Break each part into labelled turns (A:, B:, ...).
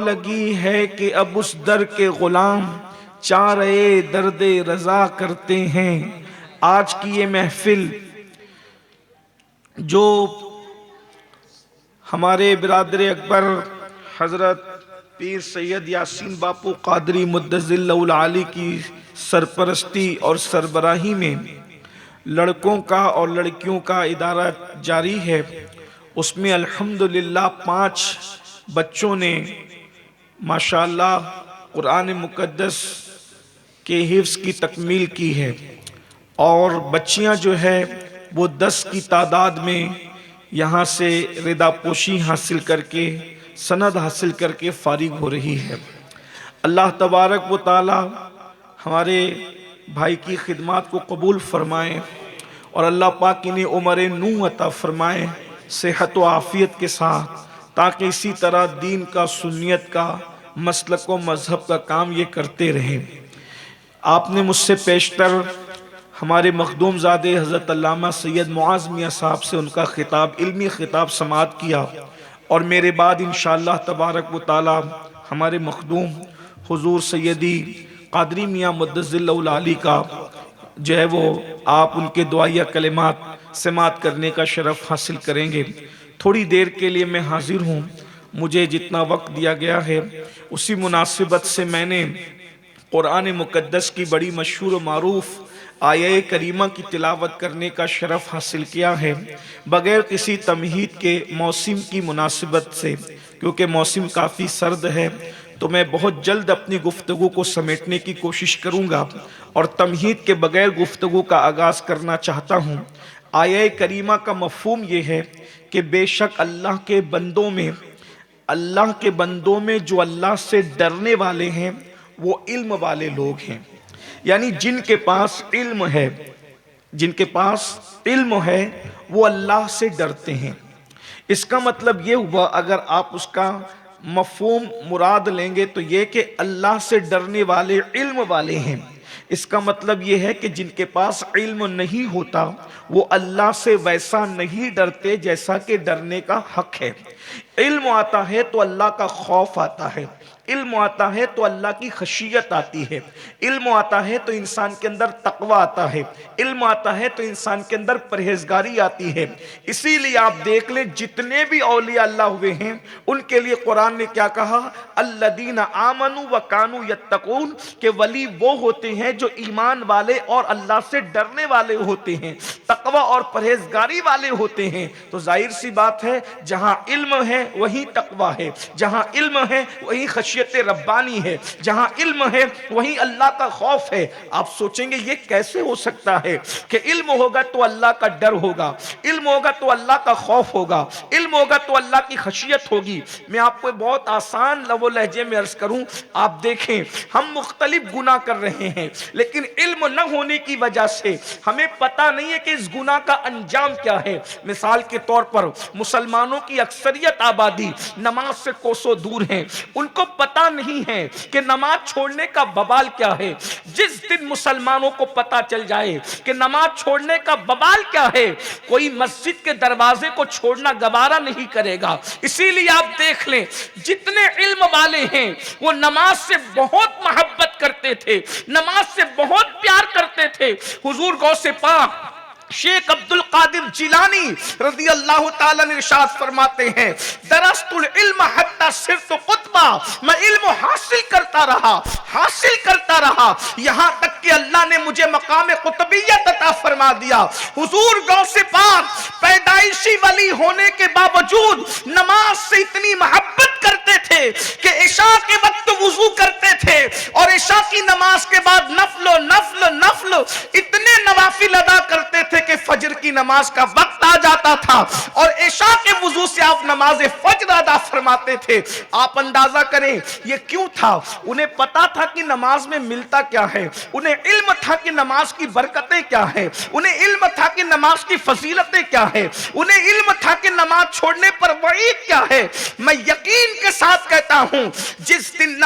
A: لگی ہے کہ اب اس در کے غلام چارے درد رضا کرتے ہیں۔ آج کی یہ محفل جو ہمارے برادر اکبر حضرت پیر سید یاسین باپو قادری مدظ اللہ العالی کی سرپرستی اور سربراہی میں لڑکوں کا اور لڑکیوں کا ادارہ جاری ہے، اس میں الحمدللہ 5 بچوں نے ماشاءاللہ قرآن مقدس کے حفظ کی تکمیل کی ہے، اور بچیاں جو ہے وہ 10 کی تعداد میں یہاں سے ردا پوشی حاصل کر کے سند حاصل کر کے فارغ ہو رہی ہے۔ اللہ تبارک و تعالی ہمارے بھائی کی خدمات کو قبول فرمائے، اور اللہ پاک انہیں عمر نو عطا فرمائے صحت و عافیت کے ساتھ، تاکہ اسی طرح دین کا، سنیت کا، مسلک و مذہب کا کام یہ کرتے رہیں۔ آپ نے مجھ سے پیشتر ہمارے مخدوم زادے حضرت علامہ سید معاذ میاں صاحب سے ان کا خطاب، علمی خطاب سماعت کیا، اور میرے بعد انشاءاللہ تبارک و تعالی ہمارے مخدوم حضور سیدی قادری میاں مدظ اللہ العالی کا جو ہے وہ آپ ان کے دعائیہ کلمات سماعت کرنے کا شرف حاصل کریں گے۔ تھوڑی دیر کے لیے میں حاضر ہوں، مجھے جتنا وقت دیا گیا ہے اسی مناسبت سے میں نے قرآن مقدس کی بڑی مشہور و معروف آیہ کریمہ کی تلاوت کرنے کا شرف حاصل کیا ہے، بغیر کسی تمہید کے موسم کی مناسبت سے، کیونکہ موسم کافی سرد ہے تو میں بہت جلد اپنی گفتگو کو سمیٹنے کی کوشش کروں گا، اور تمہید کے بغیر گفتگو کا آغاز کرنا چاہتا ہوں۔ آیہ کریمہ کا مفہوم یہ ہے کہ بے شک اللہ کے بندوں میں جو اللہ سے ڈرنے والے ہیں وہ علم والے لوگ ہیں، یعنی جن کے پاس علم ہے وہ اللہ سے ڈرتے ہیں۔ اس کا مطلب یہ ہوا، اگر آپ اس کا مفہوم مراد لیں گے تو یہ کہ اللہ سے ڈرنے والے علم والے ہیں۔ اس کا مطلب یہ ہے کہ جن کے پاس علم نہیں ہوتا وہ اللہ سے ویسا نہیں ڈرتے جیسا کہ ڈرنے کا حق ہے۔ علم آتا ہے تو اللہ کا خوف آتا ہے، علم آتا ہے تو اللہ کی خشیت آتی ہے، علم آتا ہے تو انسان کے اندر تقوی آتا ہے، علم آتا ہے تو انسان کے اندر پرہیزگاری آتی ہے۔ اسی لیے آپ دیکھ لیں جتنے بھی اولیاء اللہ ہوئے ہیں ان کے لیے قرآن نے کیا کہا؟ الذین آمنوا وکانوا یتقون، کہ ولی وہ ہوتے ہیں جو ایمان والے اور اللہ سے ڈرنے والے ہوتے ہیں، تقوی اور پرہیزگاری والے ہوتے ہیں۔ تو ظاہر سی بات ہے جہاں علم ہے وہیں تقوی ہے، جہاں علم ہے وہیں خشیت ربانی ہے، جہاں علم ہے وہیں اللہ کا خوف ہے۔ آپ سوچیں گے یہ کیسے ہو سکتا ہے کہ علم ہوگا تو اللہ کا ڈر ہوگا، علم ہوگا تو اللہ کا خوف ہوگا، علم ہوگا تو اللہ کی خشیت ہوگی۔ میں آپ کو بہت آسان لب و لہجے میں عرض کروں، آپ دیکھیں ہم مختلف گناہ کر رہے ہیں، لیکن علم نہ ہونے کی وجہ سے ہمیں پتہ نہیں ہے کہ اس گناہ کا انجام کیا ہے۔ مثال کے طور پر مسلمانوں کی اکثریت آبادی نماز سے کوسوں دور ہیں، ان کو پتہ نہیں ہے کہ نماز چھوڑنے کا وبال کیا ہے۔ جس دن مسلمانوں کو پتہ چل جائے کہ نماز چھوڑنے کا وبال کیا ہے، کوئی مسجد کے دروازے کو چھوڑنا گوارا نہیں کرے گا۔ اسی لیے آپ دیکھ لیں جتنے علم والے ہیں وہ نماز سے بہت محبت کرتے تھے، نماز سے بہت پیار کرتے تھے۔ حضور غوث پاک شیخ عبد القادر جیلانی رضی اللہ تعالیٰ نے ارشاد فرماتے ہیں، درست العلم حتی صرت قطبہ، میں علم حاصل کرتا رہا یہاں تک کہ اللہ نے مجھے مقام قطبیت عطا فرما دیا۔ حضور غوث پاک پیدائشی ولی ہونے کے باوجود نماز سے اتنی محبت کرتے تھے کہ عشاء کے وقت وضو کرتے تھے، اور عشاء کی نماز کے بعد نفل اتنے نوافل ادا کرتے تھے کہ فجر کی نماز کا وقت آ جاتا تھا، اور عشاء کے وضو سے آپ نماز فجر ادا فرماتے تھے۔ آپ اندازہ کریں یہ کیوں تھا؟ انہیں پتا تھا کہ نماز میں ملتا کیا ہے، انہیں علم تھا کہ نماز کی برکتیں کیا ہے، انہیں علم تھا کہ نماز کی فضیلتیں کیا ہے، انہیں علم تھا کہ نماز چھوڑنے پر وعید کیا ہے۔ میں یقین کے ساتھ کہتا ہوں جس دن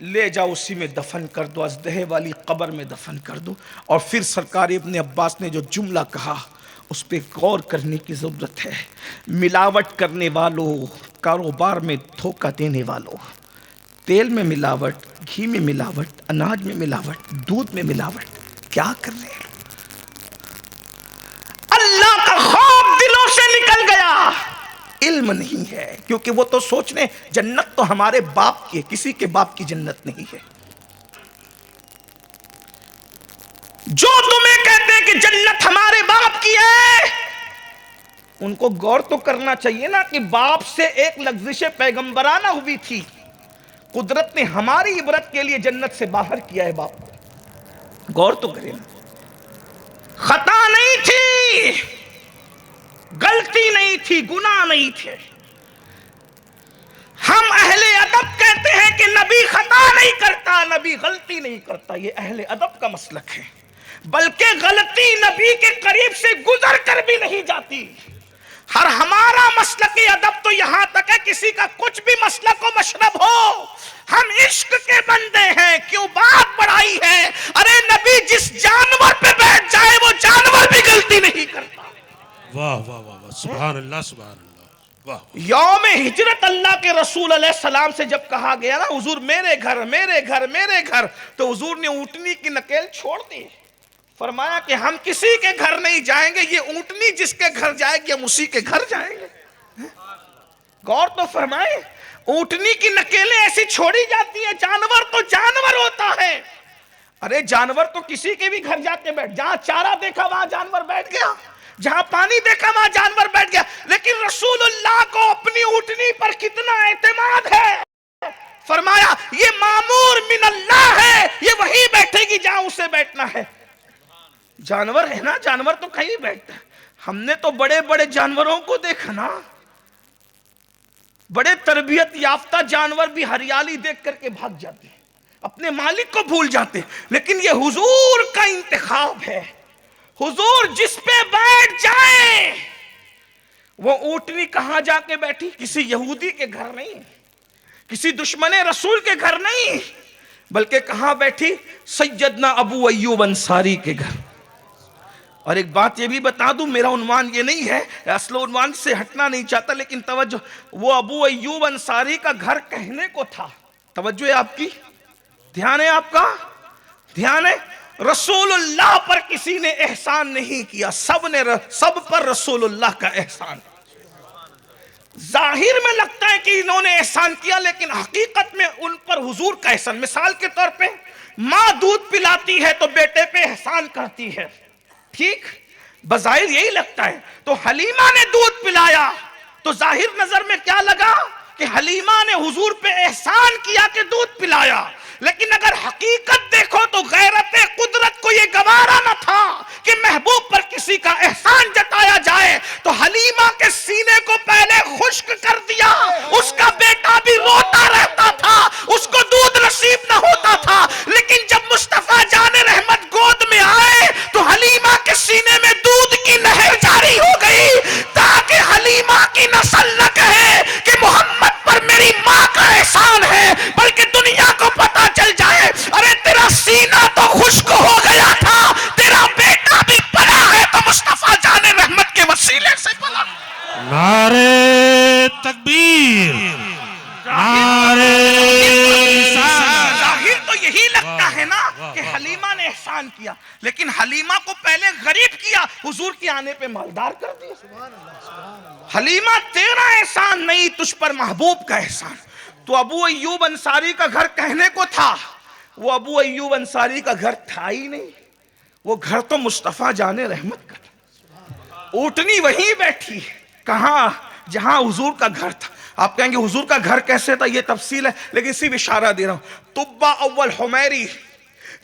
A: لے جاؤ اسی میں دفن کر دو، ازدہے والی قبر میں دفن کر دو۔ اور پھر سرکار ابن عباس نے جو جملہ کہا اس پہ غور کرنے کی ضرورت ہے۔ ملاوٹ کرنے والوں، کاروبار میں دھوکہ دینے والوں، تیل میں ملاوٹ، گھی میں ملاوٹ، اناج میں ملاوٹ، دودھ میں ملاوٹ، کیا کر رہے ہیں؟ اللہ کا خوف دلوں سے نکل گیا، علم نہیں ہے، کیونکہ وہ تو سوچ رہے ہیں جنت تو ہمارے باپ کی ہے، کسی کے باپ کی جنت نہیں ہے۔ جو تمہیں کہتے ہیں کہ جنت ہمارے باپ کی ہے، ان کو غور تو کرنا چاہیے نا کہ باپ سے ایک لغزش پیغمبرانہ ہوئی تھی، قدرت نے ہماری عبرت کے لیے جنت سے باہر کیا ہے باپ کو، غور تو کریں نا۔ خطا نہیں تھی، غلطی نہیں تھی، گناہ نہیں تھے۔ ہم اہل ادب کہتے ہیں کہ نبی خطا نہیں کرتا، نبی غلطی نہیں کرتا، یہ اہل ادب کا مسلک ہے، بلکہ غلطی نبی کے قریب سے گزر کر بھی نہیں جاتی۔ ہر ہمارا مسلک ادب تو یہاں تک ہے کسی کا کچھ بھی مسلک و مشرب ہو، ہم عشق کے بندے ہیں، کیوں بات بڑھائی ہے؟ ارے نبی جس جانور پہ بیٹھ جائے وہ جانور بھی غلطی نہیں کرتا۔
B: واہ واہ واہ واہ، سبحان اللہ سبحان اللہ، واہ۔
A: یوم ہجرت اللہ کے رسول علیہ السلام سے جب کہا گیا نا حضور میرے گھر میرے گھر میرے گھر، تو حضور نے اونٹنی کی نکیل چھوڑ دی، فرمایا کہ ہم کسی کے گھر نہیں جائیں گے، یہ اونٹنی جس کے گھر جائے گی ہم اسی کے گھر جائیں گے۔ غور تو فرمائے، اونٹنی کی نکیلیں ایسی چھوڑی جاتی ہیں، جانور تو جانور ہوتا ہے۔ ارے جانور تو کسی کے بھی گھر جا کے بیٹھ، جہاں چارہ دیکھا وہاں جانور بیٹھ گیا، جہاں پانی دیکھا وہاں جانور بیٹھ گیا، لیکن رسول اللہ کو اپنی اونٹنی پر کتنا اعتماد ہے، فرمایا یہ مامور من اللہ ہے، یہ وہیں بیٹھے گی جہاں اسے بیٹھنا ہے۔ جانور ہے نا، جانور تو کہیں بیٹھتا ہے، ہم نے تو بڑے بڑے جانوروں کو دیکھا نا، بڑے تربیت یافتہ جانور بھی ہریالی دیکھ کر کے بھاگ جاتے ہیں، اپنے مالک کو بھول جاتے ہیں، لیکن یہ حضور کا انتخاب ہے، حضور جس پہ بیٹھ جائیں۔ وہ اونٹنی کہاں جا کے بیٹھی؟ کسی یہودی کے گھر نہیں، کسی دشمن رسول کے گھر نہیں، بلکہ کہاں بیٹھی؟ سیدنا ابو ایوب انصاری کے گھر۔ اور ایک بات یہ بھی بتا دوں، میرا عنوان یہ نہیں ہے، اصل عنوان سے ہٹنا نہیں چاہتا، لیکن توجہ، وہ ابو ایوب انصاری کا گھر کہنے کو تھا، توجہ ہے آپ کی، دھیان ہے آپ کا، دھیان ہے، رسول اللہ پر کسی نے احسان نہیں کیا، سب پر رسول اللہ کا احسان۔ ظاہر میں لگتا ہے کہ انہوں نے احسان کیا، لیکن حقیقت میں ان پر حضور کا احسان۔ مثال کے طور پہ ماں دودھ پلاتی ہے تو بیٹے پہ احسان کرتی ہے، ٹھیک، بظاہر یہی لگتا ہے، تو حلیمہ نے دودھ پلایا تو ظاہر نظر میں کیا لگا کہ حلیمہ نے حضور پہ احسان کیا کہ دودھ پلایا، لیکن اگر حقیقت دیکھو تو غیرت قدرت کو یہ گوارا نہ تھا کہ محبوب پر کسی کا احسان جتایا جائے، تو حلیمہ کے سینے کو پہلے خشک کر دیا، اس کا بیٹا بھی روتا رہتا تھا، اس کو دودھ نصیب نہ ہوتا تھا، لیکن جب مصطفیٰ جان رحمت گود میں آئے تو حلیمہ کے سینے میں دودھ کی نہر جاری ہو گئی، تاکہ حلیمہ کی نسل نہ کہے کہ محمد پر میری ماں کا احسان ہے، بلکہ دنیا کو پتا چل جائے ارے تیرا سینہ تو خشک ہو گیا تھا، تیرا بیٹا بھی پلا ہے تو مصطفیٰ جان رحمت کے وسیلے سے پلا۔
B: نعرے تکبیر، نعرے
A: ظاہر تو یہی لگتا ہے نا کہ حلیمہ نے احسان کیا، لیکن حلیمہ کو پہلے غریب کیا، حضور کے آنے پہ مالدار کر دیا۔ حلیمہ تیرا احسان نہیں، تجھ پر محبوب کا احسان۔ تو ابو ایوب انصاری کا گھر کہنے کو تھا، وہ ابو ایوب انصاری کا گھر تھا ہی نہیں، وہ گھر تو مصطفیٰ جان رحمت کا تھا، اونٹنی وہیں بیٹھی، کہاں؟ جہاں حضور کا گھر تھا۔ آپ کہیں گے حضور کا گھر کیسے تھا، یہ تفصیل ہے، لیکن صرف اشارہ دے رہا ہوں۔ طبہ اول حمیری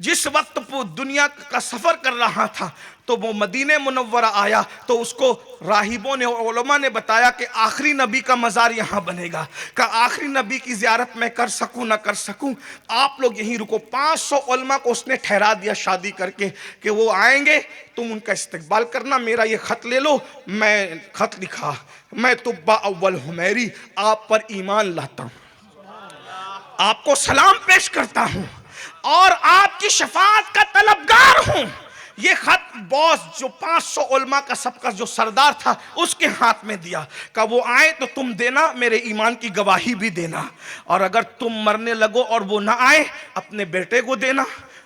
A: جس وقت دنیا کا سفر کر رہا تھا تو وہ مدینہ منورہ آیا، تو اس کو راہبوں نے، علماء نے بتایا کہ آخری نبی کا مزار یہاں بنے گا، کہ آخری نبی کی زیارت میں کر سکوں نہ کر سکوں، آپ لوگ یہیں رکو۔ 500 علماء کو اس نے ٹھہرا دیا شادی کر کے کہ وہ آئیں گے، تم ان کا استقبال کرنا، میرا یہ خط لے لو۔ میں خط لکھا، میں طبہ اول حمیری آپ پر ایمان لاتا ہوں، آپ کو سلام پیش کرتا ہوں اور آپ کی شفاعت کا طلبگار ہوں۔ یہ خط باس جو 500 علماء کا سب کا جو سردار تھا اس کے ہاتھ میں دیا، کہ وہ آئے تو تم دینا، میرے ایمان کی گواہی بھی دینا، اور اگر تم مرنے لگو اور وہ نہ آئے اپنے بیٹے کو دینا،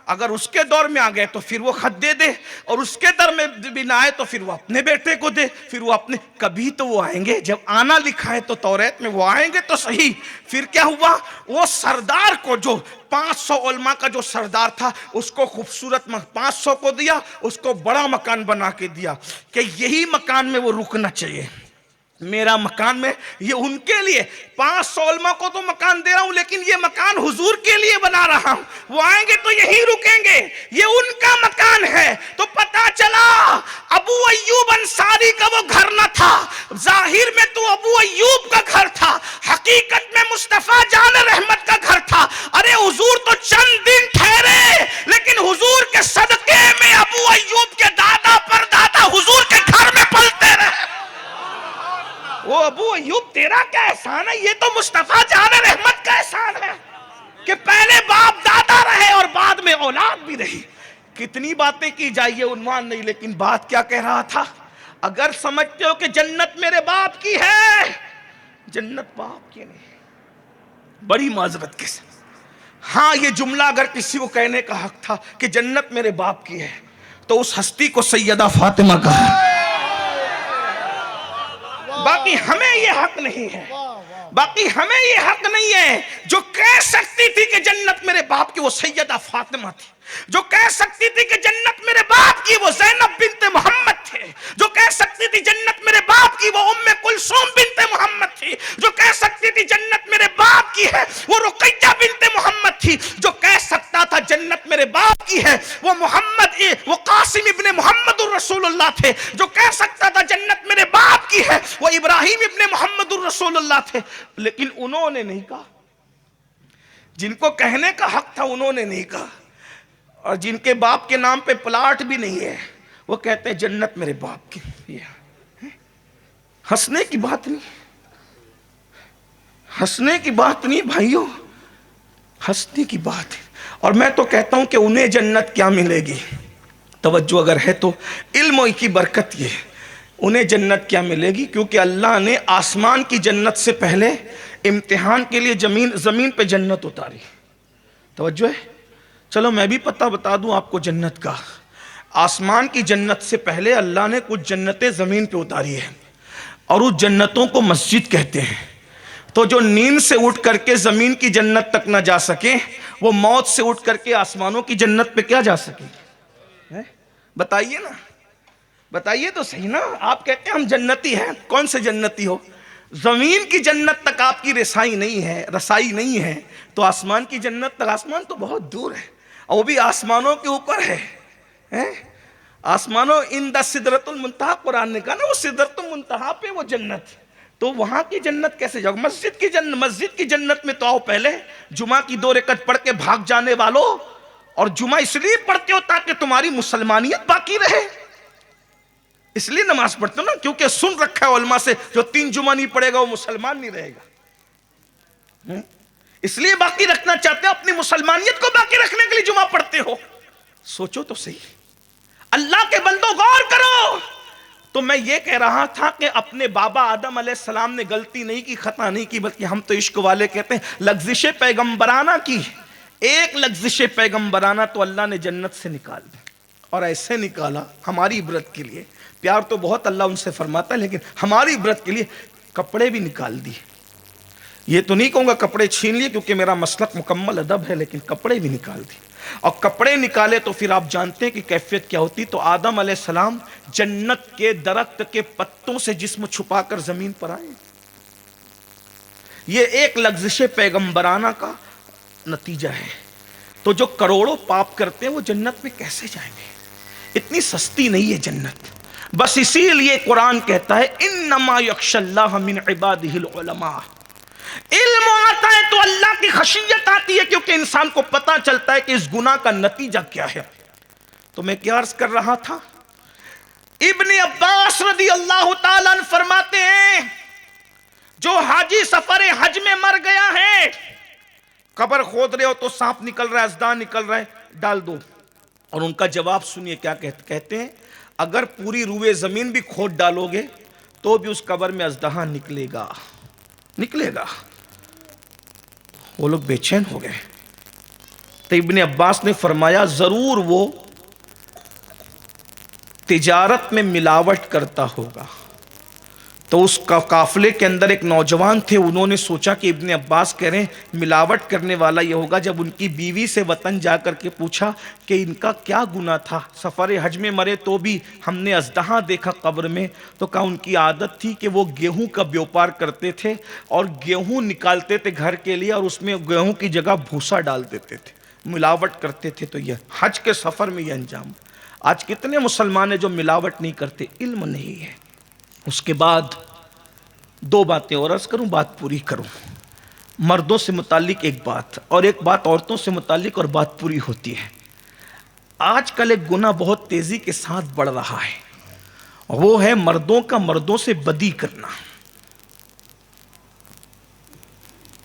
A: اگر اس کے دور میں آ گئے تو پھر وہ خط دے دے، اور اس کے دور میں بھی نہ آئے تو پھر وہ اپنے بیٹے کو دے، پھر وہ اپنے، کبھی تو وہ آئیں گے، جب آنا لکھا ہے تو توریت میں وہ آئیں گے تو صحیح۔ پھر کیا ہوا، وہ سردار کو، جو 500 علماء کا جو سردار تھا، اس کو خوبصورت 500 کو دیا، اس کو بڑا مکان بنا کے دیا کہ یہی مکان میں وہ رکنا چاہیے، میرا مکان میں، یہ ان کے لیے 500 علماء کو تو مکان دے رہا ہوں، لیکن یہ مکان حضور کے لیے بنا رہا ہوں، وہ آئیں گے تو یہی رکیں گے، یہ ان کا مکان ہے۔ تو پتا چلا ابو ایوب انصاری کا وہ گھر نہ تھا، ظاہر میں تو ابو ایوب کا گھر تھا، حقیقت میں مصطفیٰ جان رحمت کا گھر تھا۔ ارے حضور تو چند دن ٹھہرے، لیکن حضور کے صدقے میں ابو ایوب کے دادا پر دادا حضور کے گھر میں پلتے رہے۔ وہ ابو ایوب تیرا کیا احسان ہے، یہ تو مصطفیٰ جان رحمت کا احسان ہے کہ پہلے باپ دادا رہے اور بعد میں اولاد بھی رہی۔ کتنی باتیں کی جائیے، عنوان نہیں، لیکن بات کیا کہہ رہا تھا، اگر سمجھتے ہو کہ جنت میرے باپ کی ہے، جنت باپ کی نہیں، بڑی معذرت کے ساتھ۔ ہاں یہ جملہ اگر کسی کو کہنے کا حق تھا کہ جنت میرے باپ کی ہے تو اس ہستی کو سیدہ فاطمہ کا ہے، باقی ہمیں یہ حق نہیں ہے، باقی ہمیں یہ حق نہیں ہے۔ جو کہہ سکتی تھی کہ جنت میرے باپ کی وہ سیدہ فاطمہ تھی، جو کہہ سکتی تھی کہ جنت میرے باپ کی وہ زینب بنت محمد تھے، جو کہہ سکتی تھی جنت میرے باپ کی وہ ام کلثوم بنت محمد تھی، جو کہہ سکتی تھی جنت میرے باپ کی ہے وہ رقیہ بنت محمد تھی، جو کہہ سکتا تھا جنت میرے باپ کی ہے وہ وہ قاسم ابن محمد الرسول اللہ تھے، جو کہہ سکتا تھا جنت میرے باپ کی ہے وہ ابراہیم ابن محمد الرسول اللہ تھے، لیکن انہوں نے نہیں کہا۔ جن کو کہنے کا حق تھا انہوں نے نہیں کہا، اور جن کے باپ کے نام پہ پلاٹ بھی نہیں ہے وہ کہتے ہیں جنت میرے باپ کی۔ ہنسنے کی بات نہیں، ہنسنے کی بات نہیں بھائیوں، ہنسنے کی بات ہے۔ اور میں تو کہتا ہوں کہ انہیں جنت کیا ملے گی، توجہ اگر ہے تو علم کی برکت یہ ہے، انہیں جنت کیا ملے گی، کیونکہ اللہ نے آسمان کی جنت سے پہلے امتحان کے لیے زمین پہ جنت اتاری۔ توجہ ہے، چلو میں بھی پتہ بتا دوں آپ کو جنت کا، آسمان کی جنت سے پہلے اللہ نے کچھ جنتیں زمین پہ اتاری ہیں، اور اس جنتوں کو مسجد کہتے ہیں۔ تو جو نیند سے اٹھ کر کے زمین کی جنت تک نہ جا سکے، وہ موت سے اٹھ کر کے آسمانوں کی جنت پہ کیا جا سکے؟ بتائیے نا، بتائیے تو صحیح نا۔ آپ کہتے ہیں ہم جنتی ہیں، کون سے جنتی ہو؟ زمین کی جنت تک آپ کی رسائی نہیں ہے تو آسمان کی جنت تک، آسمان تو بہت دور ہے، اور وہ بھی آسمانوں کے اوپر ہے۔ آسمانوں عند سدرۃ المنتہا، قرآن نے کہا نا وہ سدرۃ المنتہا پہ وہ جنت، تو وہاں کی جنت کیسے جاؤ؟ مسجد کی جنت میں تو آؤ پہلے، جمعہ کی 2 رکعت پڑھ کے بھاگ جانے والوں، اور جمعہ اس لیے پڑھتے ہو تاکہ تمہاری مسلمانیت باقی رہے، اس لیے نماز پڑھتے ہو نا، کیونکہ سن رکھا ہے علماء سے جو 3 جمعہ نہیں پڑھے گا وہ مسلمان نہیں رہے گا، اس لیے باقی رکھنا چاہتے ہو، اپنی مسلمانیت کو باقی رکھنے کے لیے جمعہ پڑھتے ہو۔ سوچو تو صحیح، اللہ کے بندوں غور کرو۔ تو میں یہ کہہ رہا تھا کہ اپنے بابا آدم علیہ السلام نے غلطی نہیں کی، خطا نہیں کی، بلکہ ہم تو عشق والے کہتے ہیں لغزش پیغمبرانہ کی، ایک لغزش پیغمبرانہ تو اللہ نے جنت سے نکال دی، اور ایسے نکالا ہماری عبرت کے لیے، پیار تو بہت اللہ ان سے فرماتا ہے لیکن ہماری عبرت کے لیے کپڑے بھی نکال دیے۔ یہ تو نہیں کہوں گا کپڑے چھین لیے کیونکہ میرا مسلک مکمل ادب ہے، لیکن کپڑے بھی نکال دیے، اور کپڑے نکالے تو پھر آپ جانتے ہیں کہ کیفیت کیا ہوتی۔ تو آدم علیہ السلام جنت کے درخت کے پتوں سے جسم چھپا کر زمین پر آئے، یہ ایک لغزش پیغمبرانہ کا نتیجہ ہے۔ تو جو کروڑوں پاپ کرتے ہیں وہ جنت میں کیسے جائیں گے؟ اتنی سستی نہیں ہے جنت، بس اسی لیے قرآن کہتا ہے انما یخشی اللہ من عبادہ العلماء، علم آتا ہے تو اللہ کی خشیت آتی ہے، کیونکہ انسان کو پتا چلتا ہے کہ اس گناہ کا نتیجہ کیا ہے۔ تو میں کیا عرض کر رہا تھا، ابن عباس رضی اللہ تعالیٰ عنہ فرماتے ہیں جو حاجی سفر حج میں مر گیا ہے قبر کھود رہے ہو تو سانپ نکل رہا ہے، اژدہا نکل رہا ہے، ڈال دو۔ اور ان کا جواب سنیے کیا کہتے ہیں، اگر پوری روئے زمین بھی کھود ڈالو گے تو بھی اس قبر میں اژدہا نکلے گا، نکلے گا۔ وہ لوگ بے چین ہو گئے۔ تو ابن عباس نے فرمایا ضرور وہ تجارت میں ملاوٹ کرتا ہوگا۔ تو اس قافلے کے اندر ایک نوجوان تھے، انہوں نے سوچا کہ ابن عباس کہہ رہے ہیں ملاوٹ کرنے والا یہ ہوگا۔ جب ان کی بیوی سے وطن جا کر کے پوچھا کہ ان کا کیا گناہ تھا، سفر حج میں مرے تو بھی ہم نے اژدہا دیکھا قبر میں، تو کہا ان کی عادت تھی کہ وہ گیہوں کا بیوپار کرتے تھے اور گیہوں نکالتے تھے گھر کے لیے، اور اس میں گیہوں کی جگہ بھوسا ڈال دیتے تھے، ملاوٹ کرتے تھے۔ تو یہ حج کے سفر میں یہ انجام۔ آج کتنے مسلمان ہیں جو ملاوٹ نہیں کرتے، علم نہیں ہے۔ اس کے بعد دو باتیں اور عرض کروں، بات پوری کروں۔ مردوں سے متعلق ایک بات اور ایک بات عورتوں سے متعلق، اور بات پوری ہوتی ہے۔ آج کل ایک گناہ بہت تیزی کے ساتھ بڑھ رہا ہے، وہ ہے مردوں کا مردوں سے بدی کرنا،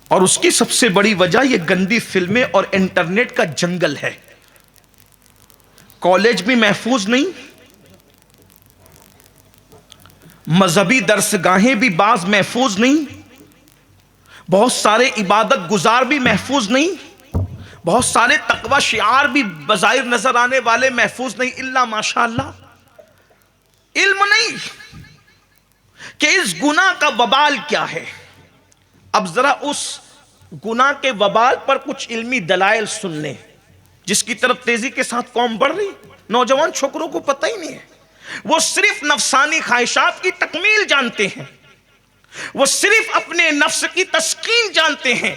A: اور اس کی سب سے بڑی وجہ یہ گندی فلمیں اور انٹرنیٹ کا جنگل ہے۔ کالج بھی محفوظ نہیں، مذہبی درسگاہیں بھی بعض محفوظ نہیں، بہت سارے عبادت گزار بھی محفوظ نہیں، بہت سارے تقوی شعار بھی بظاہر نظر آنے والے محفوظ نہیں، الا ماشاءاللہ علم نہیں کہ اس گناہ کا وبال کیا ہے۔ اب ذرا اس گناہ کے وبال پر کچھ علمی دلائل سن لیں، جس کی طرف تیزی کے ساتھ قوم بڑھ رہی۔ نوجوان چھوکروں کو پتہ ہی نہیں ہے، وہ صرف نفسانی خواہشات کی تکمیل جانتے ہیں، وہ صرف اپنے نفس کی تسکین جانتے ہیں،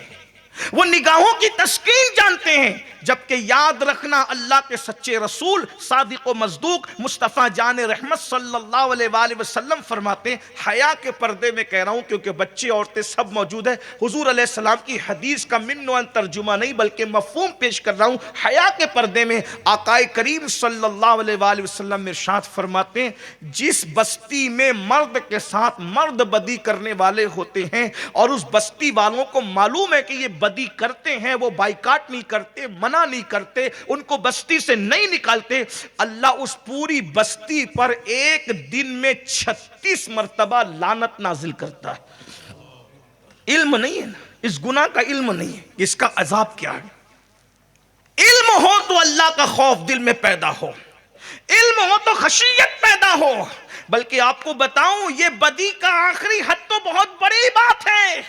A: وہ نگاہوں کی تسکین جانتے ہیں، جبکہ یاد رکھنا اللہ کے سچے رسول صادق و مصدوق مصطفیٰ جان رحمت صلی اللہ علیہ وآلہ وسلم فرماتے ہیں، حیا کے پردے میں کہہ رہا ہوں کیونکہ بچے عورتیں سب موجود ہیں، حضور علیہ السلام کی حدیث کا من و ان ترجمہ نہیں بلکہ مفہوم پیش کر رہا ہوں۔ حیا کے پردے میں آقائے کریم صلی اللہ علیہ وآلہ وسلم ارشاد فرماتے ہیں، جس بستی میں مرد کے ساتھ مرد بدی کرنے والے ہوتے ہیں اور اس بستی والوں کو معلوم ہے کہ یہ بدی کرتے ہیں، وہ بائیکاٹ نہیں کرتے، منع نہیں کرتے، ان کو بستی سے نہیں نکالتے، اللہ اس پوری بستی پر ایک دن میں 36 مرتبہ لعنت نازل کرتا ہے۔ علم نہیں ہے نا، اس گناہ کا علم نہیں ہے، اس کا عذاب کیا ہے۔ علم ہو تو اللہ کا خوف دل میں پیدا ہو، علم ہو تو خشیت پیدا ہو۔ بلکہ آپ کو بتاؤں یہ بدی کا آخری حد تو بہت بڑی بات ہے۔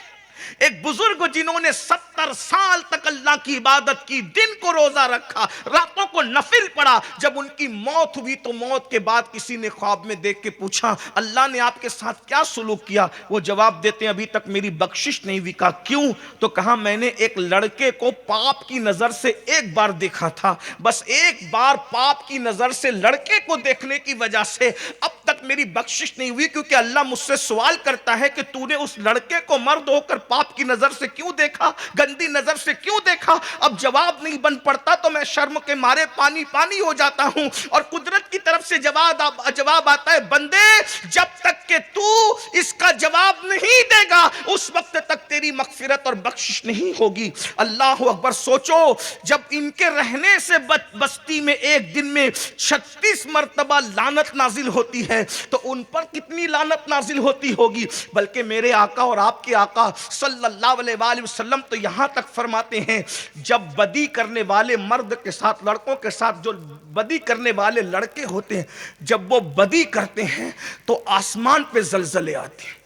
A: ایک بزرگ جنہوں نے 70 سال تک اللہ کی عبادت کی، دن کو روزہ رکھا، راتوں کو نفل پڑھا، جب ان کی موت ہوئی تو موت کے بعد کسی نے خواب میں دیکھ کے پوچھا اللہ نے آپ کے ساتھ کیا سلوک کیا؟ وہ جواب دیتے ہیں ابھی تک میری بخشش نہیں ہوئی۔ کہا کیوں؟ تو کہا میں نے ایک لڑکے کو پاپ کی نظر سے ایک بار دیکھا تھا، بس ایک بار پاپ کی نظر سے لڑکے کو دیکھنے کی وجہ سے اب تک میری بخشش نہیں ہوئی، کیونکہ اللہ مجھ سے سوال کرتا ہے کہ تو نے اس لڑکے کو مرد ہو کر پاپ کی نظر سے کیوں دیکھا، گندی نظر سے کیوں دیکھا؟ اب جواب نہیں بن پڑتا تو میں شرم کے مارے پانی پانی ہو جاتا ہوں، اور قدرت کی طرف سے جواب آتا ہے بندے جب تک کہ تو اس کا جواب نہیں دے گا اس وقت تک تیری مغفرت اور بخشش نہیں ہوگی۔ اللہ اکبر! سوچو جب ان کے رہنے سے بستی میں ایک دن میں 36 مرتبہ لعنت نازل ہوتی ہے تو ان پر کتنی لعنت نازل ہوتی ہوگی۔ بلکہ میرے آقا اور آپ کے آقا صلی اللہ علیہ وآلہ وسلم تو یہاں تک فرماتے ہیں جب بدی کرنے والے مرد کے ساتھ، لڑکوں کے ساتھ جو بدی کرنے والے لڑکے ہوتے ہیں، جب وہ بدی کرتے ہیں تو آسمان پہ زلزلے آتے ہیں،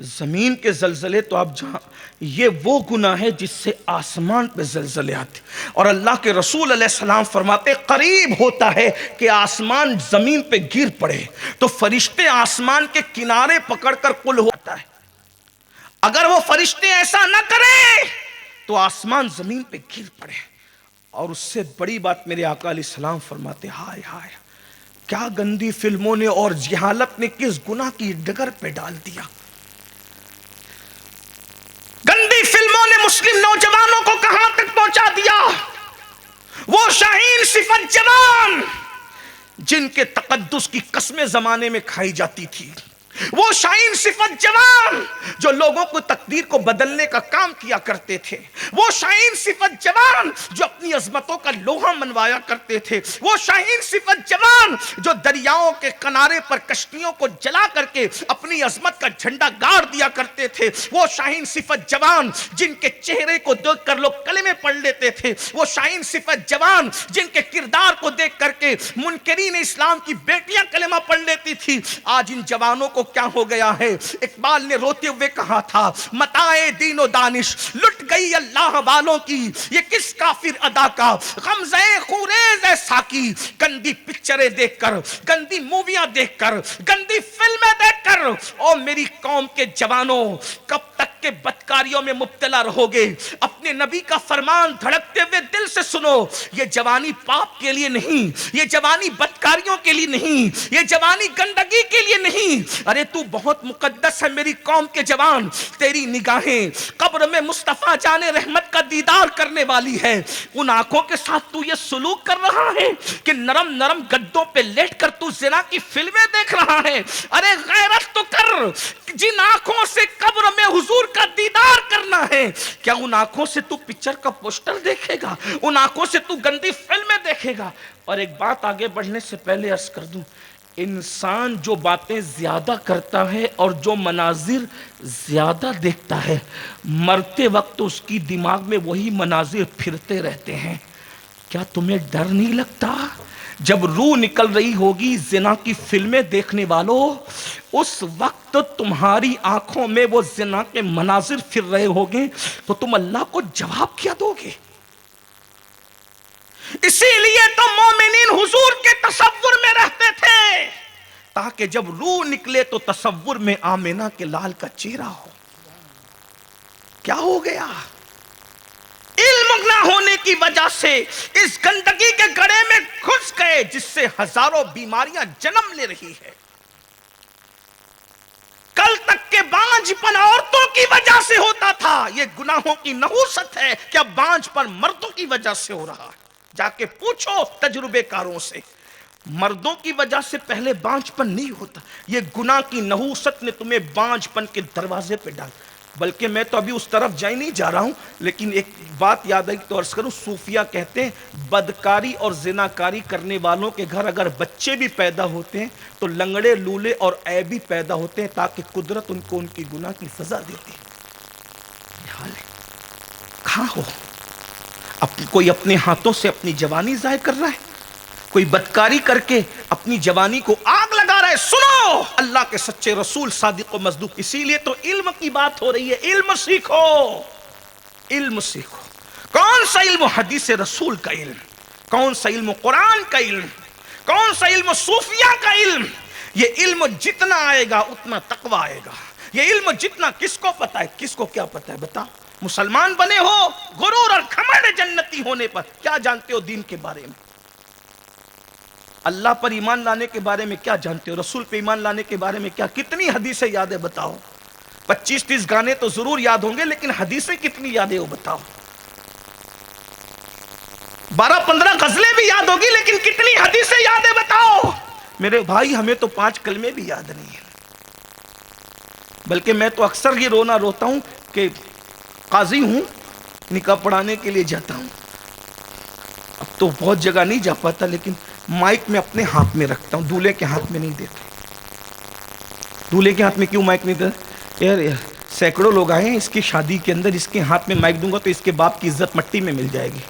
A: زمین کے زلزلے تو آپ جہاں، یہ وہ گناہ ہے جس سے آسمان پہ زلزلے آتے، اور اللہ کے رسول علیہ السلام فرماتے قریب ہوتا ہے کہ آسمان زمین پہ گر پڑے تو فرشتے آسمان کے کنارے پکڑ کر قل ہوتا ہے۔ اگر وہ فرشتے ایسا نہ کریں تو آسمان زمین پہ گر پڑے۔ اور اس سے بڑی بات میرے آقا علیہ السلام فرماتے ہائے ہائے کیا گندی فلموں نے اور جہالت نے کس گناہ کی ڈگر پہ ڈال دیا۔ گندی فلموں نے مسلم نوجوانوں کو کہاں تک پہنچا دیا؟ وہ شاہین صفت جوان جن کے تقدس کی قسمیں زمانے میں کھائی جاتی تھی، وہ شاہین صفت جوان جو لوگوں کو تقدیر کو بدلنے کا کام کیا کرتے تھے، وہ شاہین صفت جوان جو اپنی عظمتوں کا لوہا منوایا کرتے تھے، وہ شاہین صفت جوان جو دریاؤں کے کنارے پر کشتیوں کو جلا کر کے اپنی عظمت کا جھنڈا گاڑ دیا کرتے تھے، وہ شاہین صفت جوان جن کے چہرے کو دیکھ کر لوگ کلمے پڑھ لیتے تھے، وہ شاہین صفت جوان جن کے کردار کو دیکھ کر کے منکرین اسلام کی بیٹیاں کلمہ پڑھ لیتی تھی۔ آج ان جوانوں کو کیا ہو گیا ہے؟ اقبال نے روتے ہوئے کہا تھا، متاع دین و دانش لٹ گئی اللہ والوں کی، یہ کس کافر ادا کا غمزہ خوریز ہے ساکی۔ گندی پکچریں دیکھ کر، گندی موویاں دیکھ کر، گندی فلمیں دیکھ کر، او میری قوم کے جوانوں کب تک کے بدکاریوں میں مبتلا رہو گے؟ اپنے نبی کا فرمان دھڑکتے ہوئے دل سے سنو، یہ جوانی پاپ کے لیے نہیں، یہ جوانی بدکاریوں کے لیے نہیں، یہ جوانی گندگی کے لیے نہیں۔ ارے تو بہت مقدس ہے میری قوم کے جوان، تیری نگاہیں قبر میں مصطفیٰ جان رحمت کا دیدار کرنے والی ہے۔ ان آنکھوں کے ساتھ تو یہ سلوک کر رہا ہے کہ نرم نرم گدوں پہ لیٹ کر تو زنا کی فلمیں دیکھ رہا ہے۔ ارے غیرت تو کر، جن آنکھوں سے قبر میں حضور کا دیدار کرنا ہے، کیا ان آنکھوں سے تو پکچر کا پوسٹر دیکھے گا؟ ان آنکھوں سے تو گندی فلمیں دیکھے گا؟ اور ایک بات آگے بڑھنے سے پہلے عرض کر دوں، انسان جو باتیں زیادہ کرتا ہے اور جو مناظر زیادہ دیکھتا ہے، مرتے وقت اس کی دماغ میں وہی مناظر پھرتے رہتے ہیں۔ کیا تمہیں ڈر نہیں لگتا جب روح نکل رہی ہوگی زنا کی فلمیں دیکھنے والوں، اس وقت تمہاری آنکھوں میں وہ زنا کے مناظر پھر رہے ہوگے تو تم اللہ کو جواب کیا دو گے؟ اسی لیے تو مومنین حضور کے تصور میں رہتے تھے، تاکہ جب روح نکلے تو تصور میں آمنہ کے لال کا چہرہ ہو۔ کیا ہو گیا؟ علم نہ ہونے کی وجہ سے اس گندگی کے گڑھے میں گھس گئے جس سے ہزاروں بیماریاں جنم لے رہی ہے۔ کل تک کے بانجھ پن عورتوں کی وجہ سے ہوتا تھا، یہ گناہوں کی نحوست ہے کہ اب بانجھ پن مردوں کی وجہ سے ہو رہا ہے۔ جا کے پوچھو تجربے کاروں سے، مردوں کی وجہ سے پہلے بانجھ پن نہیں ہوتا، یہ گناہ کی نحوست نے تمہیں بانجھ پن کے دروازے پہ ڈال۔ بلکہ میں تو ابھی اس طرف جائی نہیں جا رہا ہوں، لیکن ایک بات یاد آئی تو عرض کروں، صوفیہ کہتے ہیں بدکاری اور زناکاری کرنے والوں کے گھر اگر بچے بھی پیدا ہوتے ہیں تو لنگڑے لولے اور عیبی پیدا ہوتے ہیں، تاکہ قدرت ان کو ان کی گناہ کی سزا دیتی ہے۔ یہ حال ہے۔ کہاں ہو؟ کوئی اپنے ہاتھوں سے اپنی جوانی ضائع کر رہا ہے، کوئی بدکاری کر کے اپنی جوانی کو آگ لگا رہا ہے۔ سنو اللہ کے سچے رسول صادق و مصدوق، اسی لیے تو علم کی بات ہو رہی ہے۔ علم سیکھو، علم سیکھو۔ کون سا علم؟ حدیث رسول کا علم، کون سا علم؟ قرآن کا علم، کون سا علم؟ صوفیہ کا علم۔ یہ علم جتنا آئے گا اتنا تقویٰ آئے گا۔ یہ علم جتنا، کس کو پتا ہے، کس کو کیا پتا ہے؟ بتاؤ۔ مسلمان بنے ہو غرور اور گھمنڈ جنتی ہونے پر، کیا جانتے ہو دین کے بارے میں؟ اللہ پر ایمان لانے کے بارے میں کیا جانتے ہو؟ رسول پہ ایمان لانے کے بارے میں کیا؟ کتنی حدیثیں یاد ہے بتاؤ؟ 25-30 گانے تو ضرور یاد ہوں گے، لیکن حدیثیں کتنی یاد ہے وہ بتاؤ؟ 12-15 غزلیں بھی یاد ہوگی، لیکن کتنی حدیثیں یاد ہے بتاؤ؟ میرے بھائی ہمیں تو 5 کلمے بھی یاد نہیں ہیں۔ بلکہ میں تو اکثر یہ رونا روتا ہوں کہ قاضی ہوں، نکاح پڑھانے کے لیے جاتا ہوں، اب تو بہت جگہ نہیں جا پاتا، لیکن مائک میں اپنے ہاتھ میں رکھتا ہوں، دولہے کے ہاتھ میں نہیں دیتا۔ دولہے کے ہاتھ میں کیوں مائک نہیں دیتا؟ یار سینکڑوں لوگ آئے ہیں اس کی شادی کے اندر، اس کے ہاتھ میں مائک دوں گا تو اس کے باپ کی عزت مٹی میں مل جائے گی،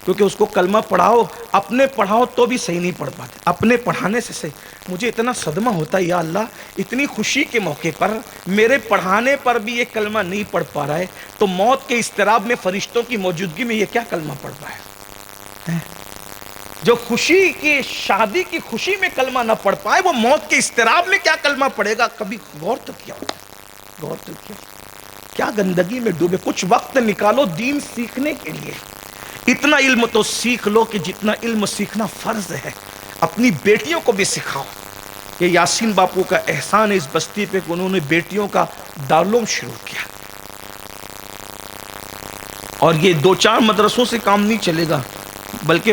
A: کیونکہ اس کو کلمہ پڑھاؤ، اپنے پڑھاؤ تو بھی صحیح نہیں پڑھ پاتے، اپنے پڑھانے سے صحیح۔ مجھے اتنا صدمہ ہوتا ہے، یا اللہ اتنی خوشی کے موقع پر میرے پڑھانے پر بھی یہ کلمہ نہیں پڑھ پا رہا ہے، تو موت کے اضطراب میں فرشتوں کی موجودگی میں یہ کیا کلمہ پڑھ پائے؟ جو خوشی کی شادی کی خوشی میں کلمہ نہ پڑھ پائے، وہ موت کے اضطراب میں کیا کلمہ پڑھے گا؟ کبھی غور تو کیا ہوگا؟ غور تو کیا گندگی میں ڈوبے۔ کچھ وقت نکالو دین سیکھنے کے لیے، اتنا علم تو سیکھ لو کہ جتنا علم سیکھنا فرض ہے، اپنی بیٹیوں کو بھی سکھاؤ۔ یہ یاسین باپو کا احسان ہے اس بستی پہ کہ انہوں نے بیٹیوں کا دارالعلوم شروع کیا، اور یہ 2-4 مدرسوں سے کام نہیں چلے گا، بلکہ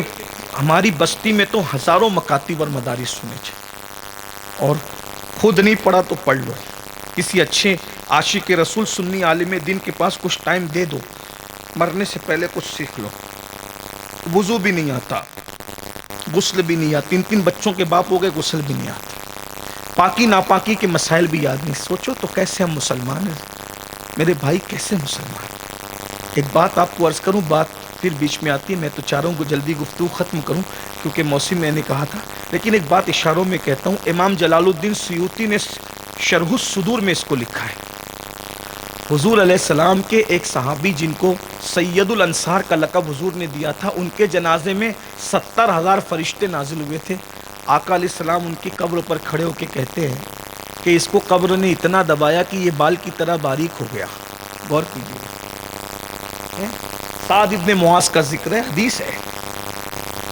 A: ہماری بستی میں تو ہزاروں مکاتب اور مدارس ہونے چاہیے، اور خود نہیں پڑھا تو پڑھ لو، کسی اچھے عاشق رسول سنی عالم دین کے پاس کچھ ٹائم دے دو، مرنے سے پہلے کچھ سیکھ لو۔ وضو بھی نہیں آتا، غسل بھی نہیں آتا، 3 بچوں کے باپ ہو گئے، غسل بھی نہیں آتا، پاکی ناپاکی کے مسائل بھی یاد نہیں۔ سوچو تو کیسے ہم مسلمان ہیں میرے بھائی، کیسے مسلمان۔ ایک بات آپ کو عرض کروں، بات پھر بیچ میں آتی ہے، میں تو چاہ رہا ہوں کہ جلدی گفتگو ختم کروں کیونکہ موسم میں نے کہا تھا، لیکن ایک بات اشاروں میں کہتا ہوں۔ امام جلال الدین سیوطی نے شرح الصدور میں اس کو لکھا ہے۔ حضور علیہ السلام کے ایک صحابی جن کو سید الانصار کا لقب حضور نے دیا تھا، ان کے جنازے میں 70,000 فرشتے نازل ہوئے تھے۔ آقا علیہ السلام ان کی قبر پر کھڑے ہو کے کہتے ہیں کہ اس کو قبر نے اتنا دبایا کہ یہ بال کی طرح باریک ہو گیا۔ غور کیجیے، سعد ابن معاذ کا ذکر ہے، حدیث ہے،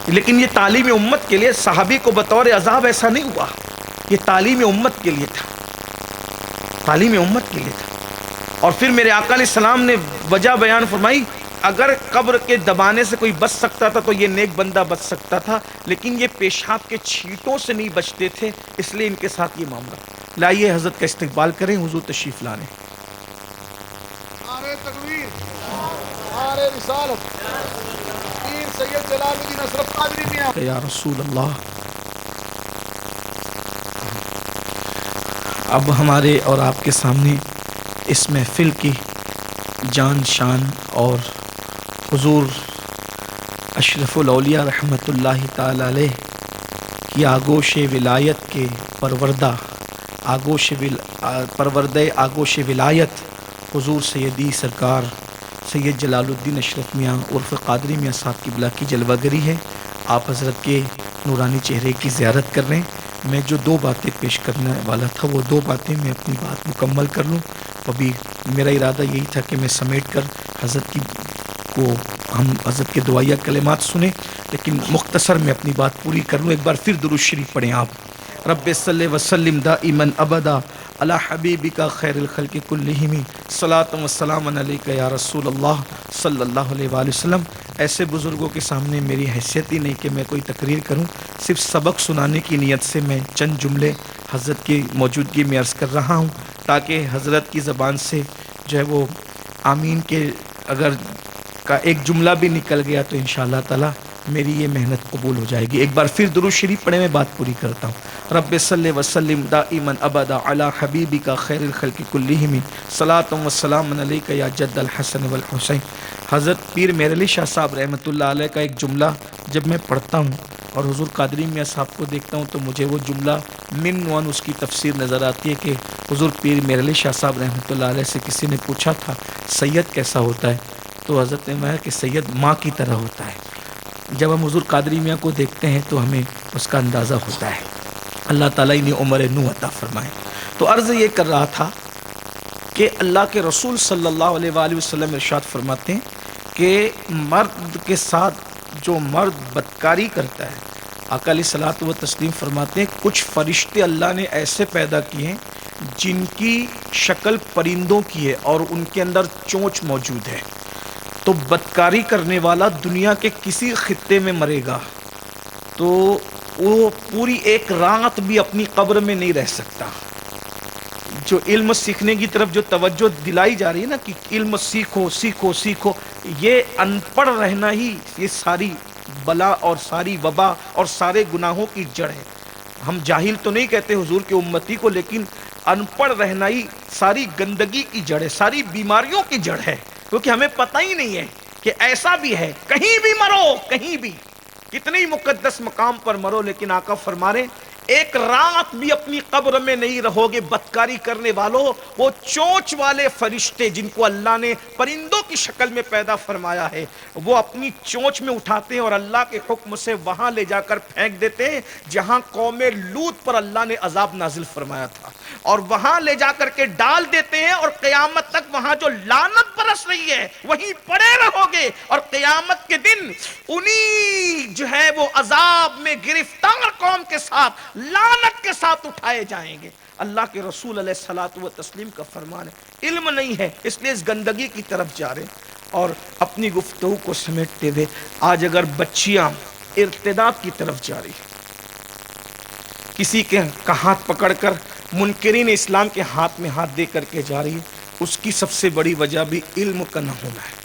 A: لیکن یہ تعلیم امت کے لیے، صحابی کو بطور عذاب ایسا نہیں ہوا، یہ تعلیم امت کے لیے تھا، تعلیم امت کے لیے تھا۔ اور پھر میرے آقا علیہ السلام نے وجہ بیان فرمائی، اگر قبر کے دبانے سے کوئی بچ سکتا تھا تو یہ نیک بندہ بچ سکتا تھا، لیکن یہ پیشاب کے چھینٹوں سے نہیں بچتے تھے، اس لیے ان کے ساتھ یہ معاملہ۔ لائیے حضرت کا استقبال کریں، حضور تشریف لانے۔
C: نعرہ تکبیر، نعرہ رسالت، پیر سید جلال الدین اشرف قادری میاں۔
A: یا رسول اللہ۔ اب ہمارے اور آپ کے سامنے اس محفل کی جان شان اور حضور اشرف الاولیاء رحمۃ اللہ تعالی علیہ کی آگوش ولایت کے پروردہ آگوش ولایت حضور سیدی سرکار سید جلال الدین اشرف میاں عرف قادری میاں صاحب قبلہ کی جلوہ گری ہے۔ آپ حضرت کے نورانی چہرے کی زیارت کر رہے ہیں۔ میں جو 2 باتیں پیش کرنے والا تھا وہ 2 باتیں میں اپنی بات مکمل کر لوں۔ ابھی میرا ارادہ یہی تھا کہ میں سمیٹ کر حضرت ہم حضرت کے دعائیہ کلمات سنیں، لیکن مختصر میں اپنی بات پوری کر لوں۔ ایک بار پھر درود شریف پڑھیں آپ۔ رب صلی وسلم دائما ابدا علی حبیبک خیر الخلق کلہم صلاۃ و سلام علیک یا رسول اللہ صلی اللہ علیہ وآلہ وسلم۔ ایسے بزرگوں کے سامنے میری حیثیت ہی نہیں کہ میں کوئی تقریر کروں، صرف سبق سنانے کی نیت سے میں چند جملے حضرت کی موجودگی میں عرض کر رہا ہوں، تاکہ حضرت کی زبان سے جو ہے وہ آمین کے اگر کا ایک جملہ بھی نکل گیا تو انشاءاللہ تعالی میری یہ محنت قبول ہو جائے گی۔ ایک بار پھر درود شریف پڑھیں، میں بات پوری کرتا ہوں۔ رب صلی وسلم دائما ابدا علی حبیبک خیر الخلق کلہم صلاۃ و سلام علیک یا جد الحسن والحسین۔ حضرت پیر مہر علی شاہ صاحب رحمۃ اللہ علیہ کا ایک جملہ جب میں پڑھتا ہوں اور حضور قادری میاں صاحب کو دیکھتا ہوں تو مجھے وہ جملہ من اس کی تفسیر نظر آتی ہے کہ حضور پیر مہر علی شاہ صاحب رحمۃ اللہ علیہ سے کسی نے پوچھا تھا سید کیسا ہوتا ہے، تو حضرت نے کہا کہ سید ماں کی طرح ہوتا ہے۔ جب ہم حضور قادری میاں کو دیکھتے ہیں تو ہمیں اس کا اندازہ ہوتا ہے۔ اللہ تعالیٰ انہیں عمر نو عطا فرمائے۔ تو عرض یہ کر رہا تھا کہ اللہ کے رسول صلی اللہ علیہ وآلہ وسلم ارشاد فرماتے ہیں کہ مرد کے ساتھ جو مرد بدکاری کرتا ہے، آقا علیہ الصلوۃ والتسلیم فرماتے ہیں کچھ فرشتے اللہ نے ایسے پیدا کیے ہیں جن کی شکل پرندوں کی ہے اور ان کے اندر چونچ موجود ہے، تو بدکاری کرنے والا دنیا کے کسی خطے میں مرے گا تو وہ پوری ایک رات بھی اپنی قبر میں نہیں رہ سکتا۔ جو علم سیکھنے کی طرف جو توجہ دلائی جا رہی ہے نا کہ علم سیکھو سیکھو سیکھو، یہ ان پڑھ رہنا ہی یہ ساری بلا اور ساری وبا اور سارے گناہوں کی جڑ ہے۔ ہم جاہل تو نہیں کہتے حضور کے امتی کو، لیکن ان پڑھ رہنا ہی ساری گندگی کی جڑ ہے، ساری بیماریوں کی جڑ ہے، کیونکہ ہمیں پتہ ہی نہیں ہے کہ ایسا بھی ہے۔ کہیں بھی مرو، کہیں بھی کتنے ہی مقدس مقام پر مرو، لیکن آقا فرما رہے ایک رات بھی اپنی قبر میں نہیں رہو گے بدکاری کرنے والوں۔ وہ چونچ والے فرشتے جن کو اللہ نے پرندوں کی شکل میں پیدا فرمایا ہے، وہ اپنی چونچ میں اٹھاتے ہیں اور اللہ کے حکم سے وہاں لے جا کر پھینک دیتے ہیں جہاں قوم لوط پر اللہ نے عذاب نازل فرمایا تھا، اور وہاں لے جا کر کے ڈال دیتے ہیں، اور قیامت تک وہاں جو لعنت برس رہی ہے وہیں پڑے رہو گے، اور قیامت کے دن انہی جو ہے وہ عذاب میں گرفتار قوم کے ساتھ لعنت کے ساتھ اٹھائے جائیں گے۔ اللہ کے رسول علیہ الصلوۃ والتسلیم کا فرمان ہے، علم نہیں ہے اس لیے اس گندگی کی طرف جا رہے ہیں۔ اور اپنی گفتگو کو سمیٹتے ہوئے آج اگر بچیاں ارتداد کی طرف جا رہی ہیں، کسی کے ہاتھ پکڑ کر منکرین اسلام کے ہاتھ میں ہاتھ دے کر کے جا رہی ہے، اس کی سب سے بڑی وجہ بھی علم کا نہ ہونا ہے۔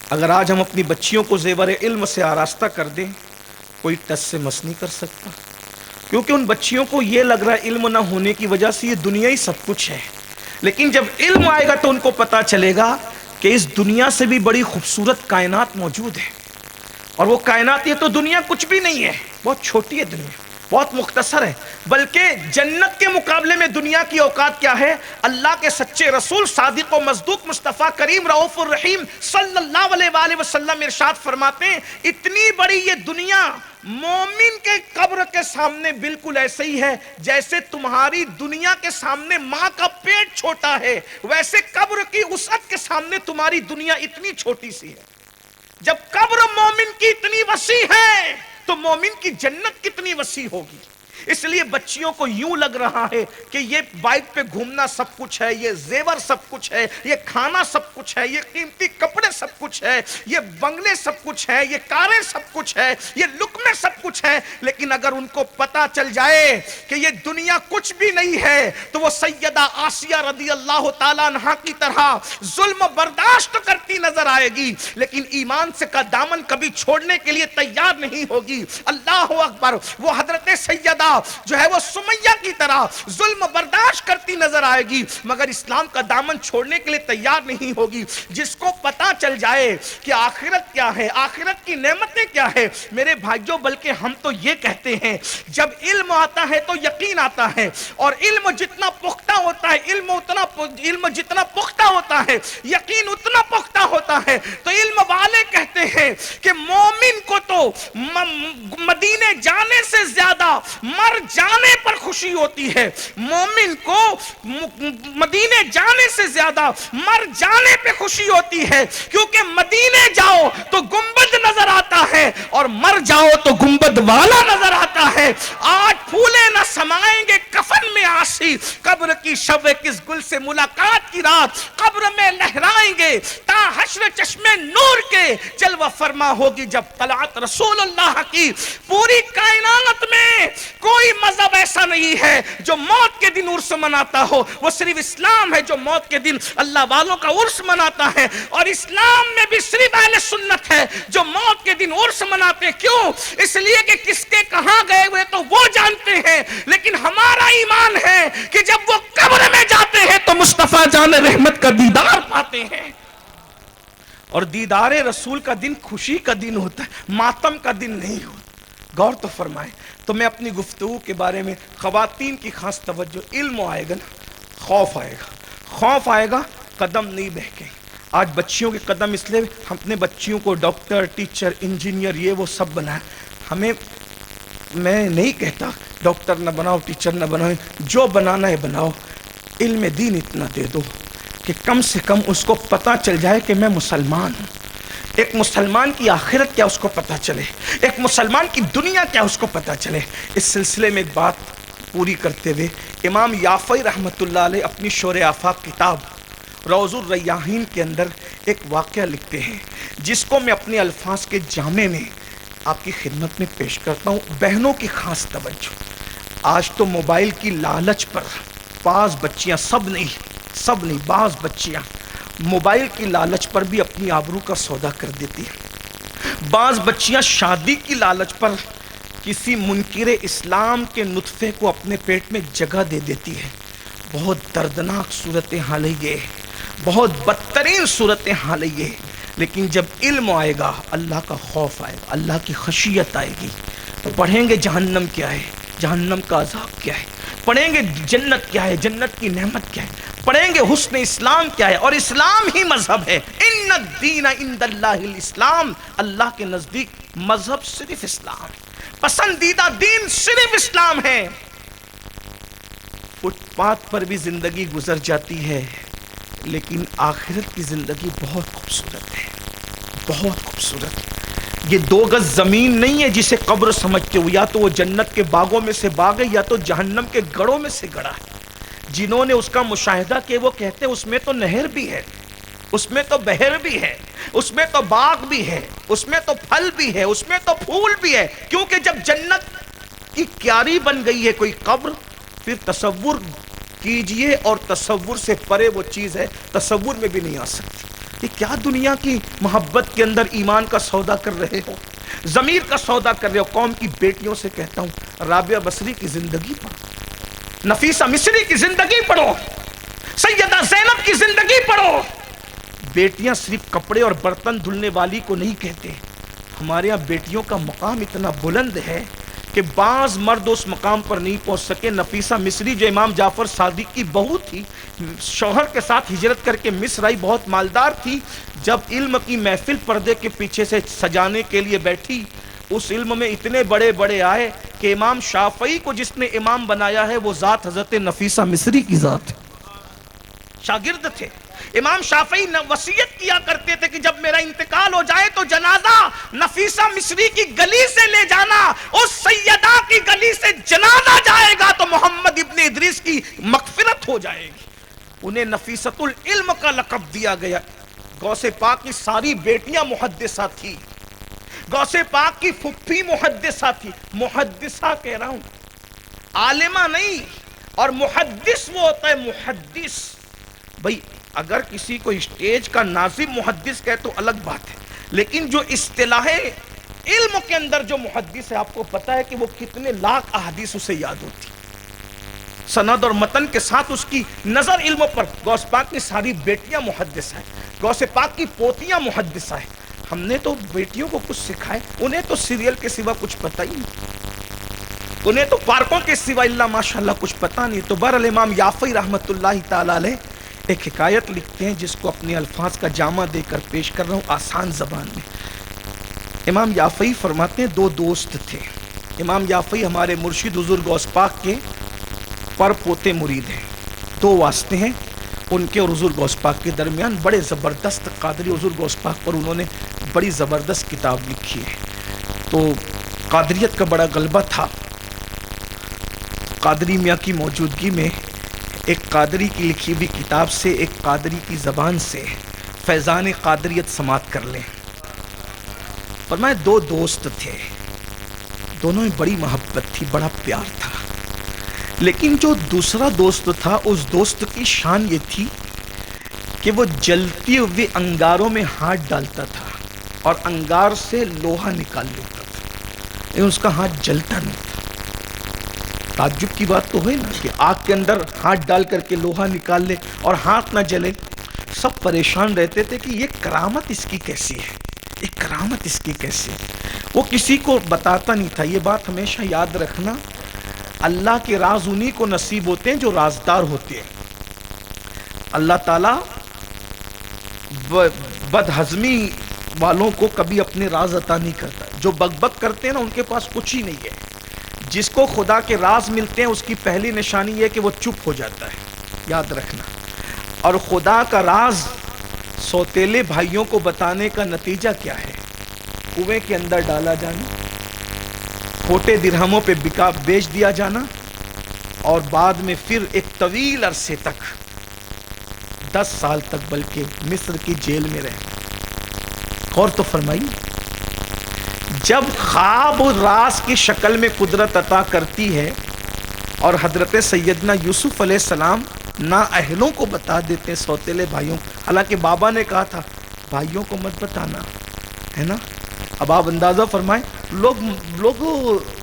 A: اگر آج ہم اپنی بچیوں کو زیور علم سے آراستہ کر دیں، کوئی ٹس سے مس نہیں کر سکتا، کیونکہ ان بچیوں کو یہ لگ رہا ہے علم نہ ہونے کی وجہ سے یہ دنیا ہی سب کچھ ہے۔ لیکن جب علم آئے گا تو ان کو پتا چلے گا کہ اس دنیا سے بھی بڑی خوبصورت کائنات موجود ہے، اور وہ کائنات، یہ تو دنیا کچھ بھی نہیں ہے، بہت چھوٹی ہے دنیا، بہت مختصر ہے، بلکہ جنت کے مقابلے میں دنیا کی اوقات کیا ہے؟ اللہ کے سچے رسول صادق و مصدوق مصطفیٰ کریم رؤوف الرحیم صلی اللہ علیہ وآلہ وسلم ارشاد فرماتے ہیں، اتنی بڑی یہ دنیا مومن کے قبر کے سامنے بالکل ایسے ہی ہے جیسے تمہاری دنیا کے سامنے ماں کا پیٹ چھوٹا ہے، ویسے قبر کی وسعت کے سامنے تمہاری دنیا اتنی چھوٹی سی ہے۔ جب قبر مومن کی اتنی وسیع ہے تو مومن کی جنت کتنی وسیع ہوگی۔ اس لیے بچیوں کو یوں لگ رہا ہے کہ یہ بائک پہ گھومنا سب کچھ ہے، یہ زیور سب کچھ ہے، یہ کھانا سب کچھ ہے، یہ قیمتی کپڑے سب کچھ ہے، یہ بنگلے سب کچھ ہے، یہ کاریں سب کچھ ہے، یہ لقمے سب کچھ ہے۔ لیکن اگر ان کو پتا چل جائے کہ یہ دنیا کچھ بھی نہیں ہے تو وہ سیدہ آسیہ رضی اللہ تعالیٰ عنہا کی طرح ظلم برداشت کرتی نظر آئے گی، لیکن ایمان سے کا دامن کبھی چھوڑنے کے لیے تیار نہیں ہوگی۔ اللہ اکبر۔ وہ حضرت سیدہ جو ہے وہ سمیہ کی طرح ظلم برداشت کرتی نظر آئے گی، مگر اسلام کا دامن چھوڑنے کے لیے تیار نہیں ہوگی۔ جس کو پتا چل جائے کہ آخرت کیا ہے، آخرت کی نعمتیں کیا ہے، میرے بھائیوں، بلکہ ہم تو یہ کہتے ہیں جب علم آتا ہے تو یقین آتا ہے، اور علم جتنا پختہ ہوتا ہے، علم جتنا پختہ ہوتا ہے، یقین اتنا پختہ ہوتا ہے۔ تو علم والے کہتے ہیں کہ مومن کو تو مدینے جانے سے زیادہ مر جانے پر خوشی ہوتی ہے، مومن کو مدینے جانے سے زیادہ مر جانے پہ خوشی ہوتی ہے، کیونکہ مدینے جاؤ تو گنبد نظر آتا ہے اور مر جاؤ تو گنبد والا نظر آتا ہے۔ آج پھولے نہ سمائیں گے کفن میں آسی، قبر کی شب کس گل سے ملاقات کی رات، قبر میں لہرائیں گے تا حشر چشمے نور کے، جلوہ فرما ہوگی جب طلعت رسول اللہ کی۔ پوری کائنات میں کوئی مذہب ایسا نہیں ہے جو موت کے دن عرس مناتا ہو، وہ صرف اسلام ہے جو موت کے دن اللہ والوں کا عرس مناتا ہے، اور اسلام میں بھی صرف اہل سنت ہے جو موت کے دن عرس مناتے۔ کیوں؟ اس لیے کہ کس کے کہاں گئے ہوئے تو وہ جانتے ہیں، لیکن ہمارا ایمان ہے کہ جب وہ قبر میں جاتے ہیں تو مصطفیٰ جان رحمت کا دیدار پاتے ہیں، اور دیدار رسول کا دن خوشی کا دن ہوتا ہے، ماتم کا دن نہیں ہوتا۔ غور تو فرمائیں۔ تو میں اپنی گفتگو کے بارے میں خواتین کی خاص توجہ، علم آئے گا نا، خوف آئے گا، خوف آئے گا، قدم نہیں بہکیں۔ آج بچیوں کے قدم اس لیے ہم اپنے بچیوں کو ڈاکٹر، ٹیچر، انجینئر، یہ وہ سب بنائیں۔ ہمیں، میں نہیں کہتا ڈاکٹر نہ بناؤ، ٹیچر نہ بناؤ، جو بنانا ہے بناؤ، علم دین اتنا دے دو کہ کم سے کم اس کو پتا چل جائے کہ میں مسلمان ہوں۔ ایک مسلمان کی آخرت کیا اس کو پتا چلے، ایک مسلمان کی دنیا کیا اس کو پتا چلے۔ اس سلسلے میں ایک بات پوری کرتے ہوئے امام یافعی رحمت اللہ علیہ اپنی شور آفاق کتاب روض الریاحین کے اندر ایک واقعہ لکھتے ہیں، جس کو میں اپنے الفاظ کے جامع میں آپ کی خدمت میں پیش کرتا ہوں۔ بہنوں کی خاص توجہ۔ آج تو موبائل کی لالچ پر بعض بچیاں، سب نہیں، بعض بچیاں موبائل کی لالچ پر بھی اپنی آبرو کا سودا کر دیتی ہیں۔ بعض بچیاں شادی کی لالچ پر کسی منکر اسلام کے نطفے کو اپنے پیٹ میں جگہ دے دیتی ہے۔ بہت دردناک صورتحال ہے یہ، بہت بدترین صورتحال ہے یہ۔ لیکن جب علم آئے گا، اللہ کا خوف آئے گا، اللہ کی خشیت آئے گی، تو پڑھیں گے جہنم کیا ہے، جہنم کا عذاب کیا ہے، پڑھیں گے جنت کیا ہے، جنت کی نعمت کیا ہے، پڑھیں گے حسن اسلام کیا ہے، اور اسلام ہی مذہب ہے۔ ان الدین عند اللہ الاسلام، اللہ کے نزدیک مذہب صرف اسلام، پسندیدہ دین صرف اسلام ہے۔ فٹ پاتھ پر بھی زندگی گزر جاتی ہے، لیکن آخرت کی زندگی بہت خوبصورت ہے، بہت خوبصورت۔ یہ 2 گز زمین نہیں ہے جسے قبر سمجھتے ہو، یا تو وہ جنت کے باغوں میں سے باغ ہے یا تو جہنم کے گڑھوں میں سے گڑھا ہے۔ جنہوں نے اس کا مشاہدہ کیا وہ کہتے ہیں اس میں تو نہر بھی ہے، اس میں تو بحر بھی ہے، اس میں تو باغ بھی ہے، اس میں تو پھل بھی ہے، اس میں تو پھول بھی ہے، کیونکہ جب جنت کی کیاری بن گئی ہے کوئی قبر، پھر تصور کیجئے اور تصور سے پرے وہ چیز ہے، تصور میں بھی نہیں آ سکتی۔ یہ کیا دنیا کی محبت کے اندر ایمان کا سودا کر رہے ہو، ضمیر کا سودا کر رہے ہو۔ قوم کی بیٹیوں سے کہتا ہوں، رابعہ بصری کی زندگی پڑھو، نفیسہ مصری کی زندگی پڑھو، سیدہ زینب کی زندگی پڑھو۔ بیٹیاں صرف کپڑے اور برتن دھلنے والی کو نہیں کہتے، ہمارے یہاں بیٹیوں کا مقام اتنا بلند ہے کہ بعض مرد اس مقام پر نہیں پہنچ سکے۔ نفیسہ مصری جو امام جعفر صادق کی بہو تھی، شوہر کے ساتھ ہجرت کر کے مصر آئی، بہت مالدار تھی، جب علم کی محفل پردے کے پیچھے سے سجانے کے لیے بیٹھی، اس علم میں اتنے بڑے بڑے آئے کہ امام شافعی کو جس نے امام بنایا ہے وہ ذات حضرت نفیسہ مصری کی ذات ہے، شاگرد تھے۔ امام شافعی وصیت کیا کرتے تھے کہ جب میرا انتقال ہو جائے تو جنازہ نفیسہ مصری کی گلی سے لے جانا، اس سیدہ کی گلی سے جنازہ جائے گا تو محمد ابن ادریس کی مغفرت ہو جائے گی۔ انہیں نفیسۃ العلم کا لقب دیا گیا۔ غوث پاک کی ساری بیٹیاں محدثہ تھی، غوث پاک کی پھپھی محدثہ تھی۔ محدثہ کہہ رہا ہوں، عالمہ نہیں، اور محدث وہ ہوتا ہے محدث۔ بھئی اگر کسی کو اسٹیج کا ناظم محدث کہے تو الگ بات ہے، لیکن جو اصطلاح علم کے اندر جو محدث ہے، آپ کو پتا ہے کہ وہ کتنے لاکھ احادیث اسے یاد ہوتی، سند اور متن کے ساتھ اس کی نظر علم پر۔ غوث پاک کی ساری بیٹیاں محدثہ ہیں، غوث پاک کی پوتیاں محدثہ ہیں۔ ہم نے تو بیٹیوں کو کچھ سکھائے، انہیں تو سیریل کے سوا کچھ پتہ ہی نہیں، انہیں تو پارکوں کے سوا اللہ ماشاءاللہ کچھ پتہ نہیں۔ تو بہرحال امام یافعی رحمت اللہ تعالی علیہ ایک حکایت لکھتے ہیں جس کو اپنے الفاظ کا جامع دے کر پیش کر رہا ہوں آسان زبان میں۔ امام یافعی فرماتے ہیں دو دوست تھے۔ امام یافعی ہمارے مرشد حضور غوث پاک کے پر پوتے مرید ہیں، دو واسطے ہیں ان کے اور حضور غوث پاک کے درمیان۔ بڑے زبردست قادری حضور غوث پاک پر انہوں نے بڑی زبردست کتاب لکھی ہے۔ تو قادریت کا بڑا غلبہ تھا، قادری میاں کی موجودگی میں ایک قادری کی لکھی ہوئی کتاب سے، ایک قادری کی زبان سے فیضان قادریت سماعت کر لیں۔ فرمایا دو دوست تھے، دونوں میں بڑی محبت تھی، بڑا پیار تھا، لیکن جو دوسرا دوست تھا اس دوست کی شان یہ تھی کہ وہ جلتی ہوئی انگاروں میں ہاتھ ڈالتا تھا اور انگار سے لوہا نکال لیتا تھا، لیکن اس کا ہاتھ جلتا نہیں تھا۔ تعجب کی بات تو ہے نا کہ آگ کے اندر ہاتھ ڈال کر کے لوہا نکال لے اور ہاتھ نہ جلے۔ سب پریشان رہتے تھے کہ یہ کرامت اس کی کیسی ہے، یہ کرامت اس کی کیسی ہے۔ وہ کسی کو بتاتا نہیں تھا۔ یہ بات ہمیشہ یاد رکھنا، اللہ کے راز انہی کو نصیب ہوتے ہیں جو رازدار ہوتے ہیں۔ اللہ تعالیٰ بدہضمی والوں کو کبھی اپنے راز عطا نہیں کرتا۔ جو بک بک کرتے ہیں نا ان کے پاس کچھ ہی نہیں ہے۔ جس کو خدا کے راز ملتے ہیں اس کی پہلی نشانی یہ کہ وہ چپ ہو جاتا ہے، یاد رکھنا۔ اور خدا کا راز سوتیلے بھائیوں کو بتانے کا نتیجہ کیا ہے؟ کنویں کے اندر ڈالا جانا، کھوٹے درہموں پہ بیچ دیا جانا، اور بعد میں پھر ایک طویل عرصے تک 10 سال تک بلکہ مصر کی جیل میں رہنا۔ غور تو فرمائیے، جب خواب و راز کی شکل میں قدرت عطا کرتی ہے اور حضرت سیدنا یوسف علیہ السلام نااہلوں کو بتا دیتے ہیں، سوتیلے بھائیوں، حالانکہ بابا نے کہا تھا بھائیوں کو مت بتانا، ہے نا۔ اب آپ اندازہ فرمائیں، لوگ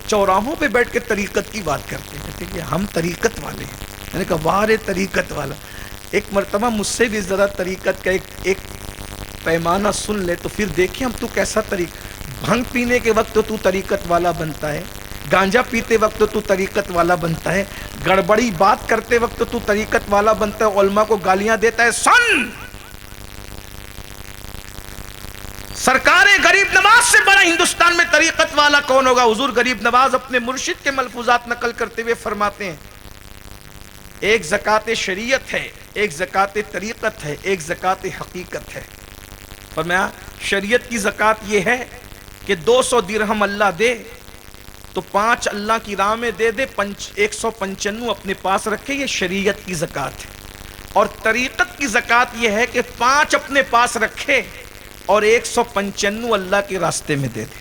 A: چوراہوں پہ بیٹھ کے طریقت کی بات کرتے ہیں، کہتے ہیں کہ ہم طریقت والے ہیں۔ میں نے کہا وارے طریقت والا، ایک مرتبہ مجھ سے بھی ذرا طریقت کا ایک پیمانہ سن لے تو پھر دیکھیں ہم تو کیسا طریقہ۔ بھنگ پینے کے وقت تو طریقت والا بنتا ہے، گانجا پیتے وقت تو طریقت والا بنتا ہے، گڑبڑی بات کرتے وقت تو طریقت والا بنتا ہے، علماء کو گالیاں دیتا ہے۔ سن، سرکار غریب نواز سے بڑا ہندوستان میں طریقت والا کون ہوگا؟ حضور غریب نواز اپنے مرشد کے ملفوظات نقل کرتے ہوئے فرماتے ہیں ایک زکوٰۃ شریعت ہے، ایک زکوٰۃ طریقت ہے، ایک زکوٰۃ حقیقت ہے۔ فرمایا شریعت کی زکوٰۃ یہ ہے کہ 200 درہم اللہ دے تو 5 اللہ کی راہ میں دے دے، 195 اپنے پاس رکھے، یہ شریعت کی زکوٰۃ ہے۔ اور طریقت کی زکوٰۃ یہ ہے کہ 5 اپنے پاس رکھے اور 195 اللہ کے راستے میں دے دے۔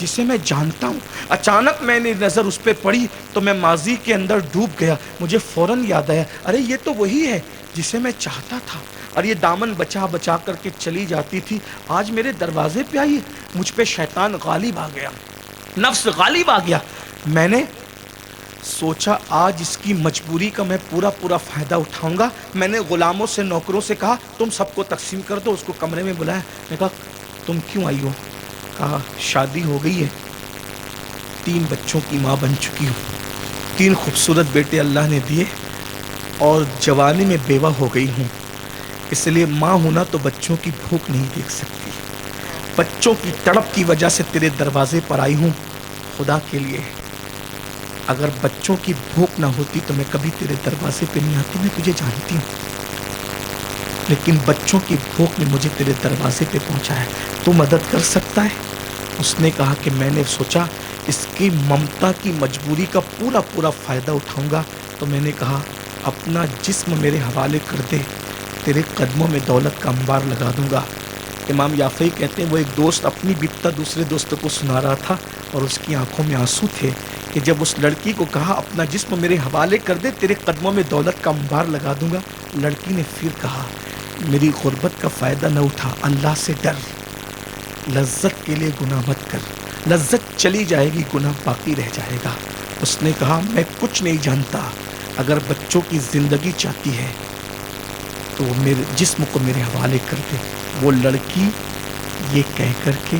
A: جسے میں جانتا ہوں. اچانک میں نے نظر اس پہ پڑی تو میں ماضی کے اندر ڈوب گیا. مجھے فوراً یاد آیا، ارے یہ تو وہی ہے جسے میں چاہتا تھا، اور یہ دامن بچا بچا کر کے چلی جاتی تھی، آج میرے دروازے پہ آئی. مجھ پہ شیطان غالب آ گیا، نفس غالب آ گیا. میں نے سوچا آج اس کی مجبوری کا میں پورا فائدہ اٹھاؤں گا. میں نے غلاموں سے، نوکروں سے کہا تم سب کو تقسیم کر دو. اس کو کمرے میں بلایا. میں کہا تم کیوں آئی ہو؟ کہا شادی ہو گئی ہے، 3 بچوں کی ماں بن چکی ہوں، 3 خوبصورت بیٹے اللہ نے دیے، اور جوانی میں بیوہ ہو گئی ہوں. اس لیے ماں ہونا تو بچوں کی بھوک نہیں دیکھ سکتی. بچوں کی تڑپ کی وجہ سے تیرے دروازے پر آئی ہوں. خدا کے لیے اگر بچوں کی بھوک نہ ہوتی تو میں کبھی تیرے دروازے پہ نہیں آتی، میں تجھے جانتی ہوں، لیکن بچوں کی بھوک نے مجھے تیرے دروازے پہ پہنچایا. تو مدد کر سکتا ہے؟ اس نے کہا کہ میں نے سوچا اس کی ممتا کی مجبوری کا پورا فائدہ اٹھاؤں گا. تو میں نے کہا اپنا جسم میرے حوالے کر دے، تیرے قدموں میں دولت کا انبار لگا دوں گا. امام یافعی کہتے ہیں وہ ایک دوست اپنی بپتا دوسرے دوست کو سنا رہا تھا اور اس کی آنکھوں میں آنسو تھے کہ جب اس لڑکی کو کہا اپنا جسم میرے حوالے کر دے، تیرے قدموں میں دولت کا انبار لگا دوں گا، لڑکی نے پھر کہا میری غربت کا فائدہ نہ اٹھا، اللہ سے ڈر، لذت کے لیے گناہ مت کر، لذت چلی جائے گی، گناہ باقی رہ جائے گا. اس نے کہا میں کچھ نہیں جانتا، اگر بچوں کی زندگی چاہتی ہے تو وہ میرے جسم کو میرے حوالے کر دے. وہ لڑکی یہ کہہ کر کے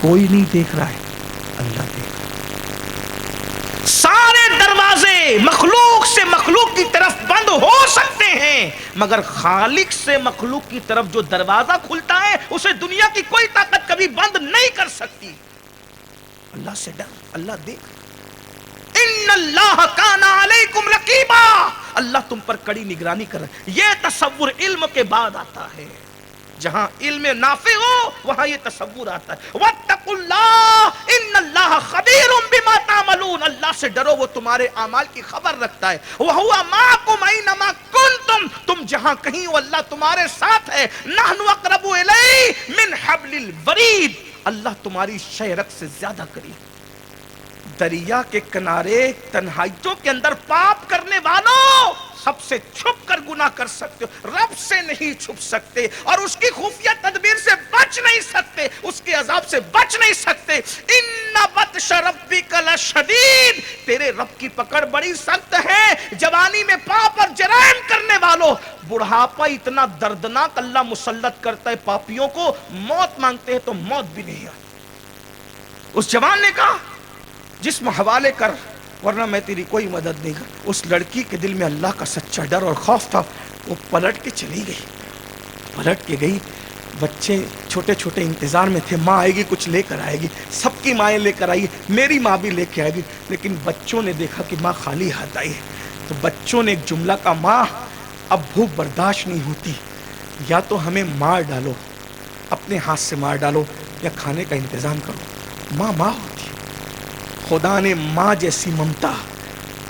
A: کوئی نہیں دیکھ رہا ہے، اللہ دیکھ رہا ہے. سارے دروازے مخلوق سے مخلوق کی طرف بند ہو سکتے ہیں، مگر خالق سے مخلوق کی طرف جو دروازہ کھلتا ہے اسے دنیا کی کوئی طاقت کبھی بند نہیں کر سکتی. اللہ سے ڈر، اللہ دیکھ. ان اللہ کان علیکم رقیبا، اللہ تم پر کڑی نگرانی کر رہا ہے. یہ تصور علم کے بعد آتا ہے. جہاں علم نافع ہو وہاں یہ تصور آتا ہے. واتقوا اللہ ان اللہ خبیر بما تعملون، اللہ سے ڈرو، وہ تمہارے اعمال کی خبر رکھتا ہے. وہو معکم اینما کنتم، تم جہاں کہیں ہو اللہ تمہارے ساتھ ہے. نحن اقرب الیہ من حبل الورید، اللہ تمہاری شہرت سے زیادہ قریب. دریا کے کنارے تنہائیوں کے اندر پاپ کرنے والوں سب سے چھپ کر گناہ کر سکتے ہو، رب سے نہیں چھپ سکتے، اور اس کی خفیہ تدبیر سے بچ نہیں سکتے، اس کے عذاب سے بچ نہیں سکتے. ان بطش ربک لشدید، تیرے رب کی پکڑ بڑی سخت ہے. جوانی میں پاپ اور جرائم کرنے والوں، بڑھاپا اتنا دردناک اللہ مسلط کرتا ہے پاپیوں کو، موت مانگتے ہیں تو موت بھی نہیں آتی. اس جوان نے کہا جسم حوالے کر ورنہ میں تیری کوئی مدد نہیں کر. اس لڑکی کے دل میں اللہ کا سچا ڈر اور خوف تھا. وہ پلٹ کے چلی گئی، پلٹ کے گئی. بچے چھوٹے چھوٹے انتظار میں تھے، ماں آئے گی کچھ لے کر آئے گی. سب کی مائیں لے کر آئی، میری ماں بھی لے کے آئے گی. لیکن بچوں نے دیکھا کہ ماں خالی ہاتھ آئی ہے تو بچوں نے ایک جملہ کہا، ماں اب بھوک برداشت نہیں ہوتی، یا تو ہمیں مار ڈالو، اپنے ہاتھ سے مار ڈالو، یا کھانے کا انتظام کرو. ماں ماں ہوتی. خدا نے ماں جیسی ممتا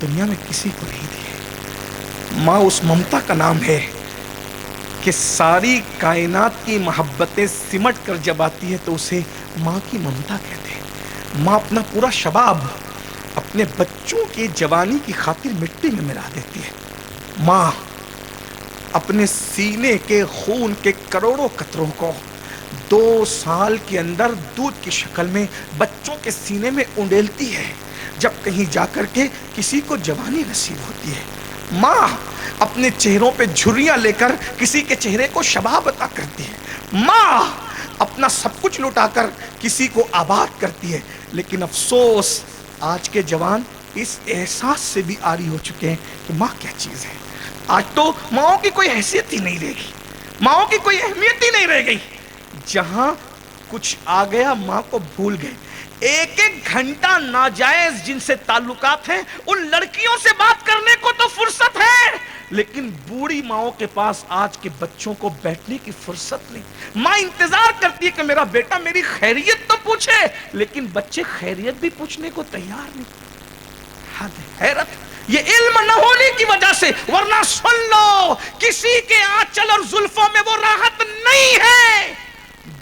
A: دنیا میں کسی کو نہیں دی ہے. ماں اس ممتا کا نام ہے کہ ساری کائنات کی محبتیں سمٹ کر جب آتی ہے تو اسے ماں کی ممتا کہتے ہیں. ماں اپنا پورا شباب اپنے بچوں کی جوانی کی خاطر مٹی میں ملا دیتی ہے. ماں اپنے سینے کے خون کے کروڑوں قطروں کو 2 سال کے اندر دودھ کی شکل میں بچوں کے سینے میں انڈیلتی ہے جب کہیں جا کر کے کسی کو جوانی نصیب ہوتی ہے. ماں اپنے چہروں پہ جھریاں لے کر کسی کے چہرے کو شباب عطا کرتی ہے. ماں اپنا سب کچھ لٹا کر کسی کو آباد کرتی ہے. لیکن افسوس آج کے جوان اس احساس سے بھی عاری ہو چکے ہیں کہ ماں کیا چیز ہے. آج تو ماؤں کی کوئی حیثیت ہی نہیں رہ گئی، ماؤں کی کوئی اہمیت ہی نہیں رہ گئی. جہاں کچھ آ گیا ماں کو بھول گئے. 1 گھنٹہ ناجائز جن سے تعلقات ہیں، ان لڑکیوں سے بات کرنے کو تو فرصت ہے، لیکن بوڑھی ماؤں کے پاس آج کے بچوں کو بیٹھنے کی فرصت نہیں. ماں انتظار کرتی ہے کہ میرا بیٹا میری خیریت تو پوچھے، لیکن بچے خیریت بھی پوچھنے کو تیار نہیں. حد حیرت. یہ علم نہ ہونے کی وجہ سے، ورنہ سن لو کسی کے آنچل اور زلفوں میں وہ راحت نہیں ہے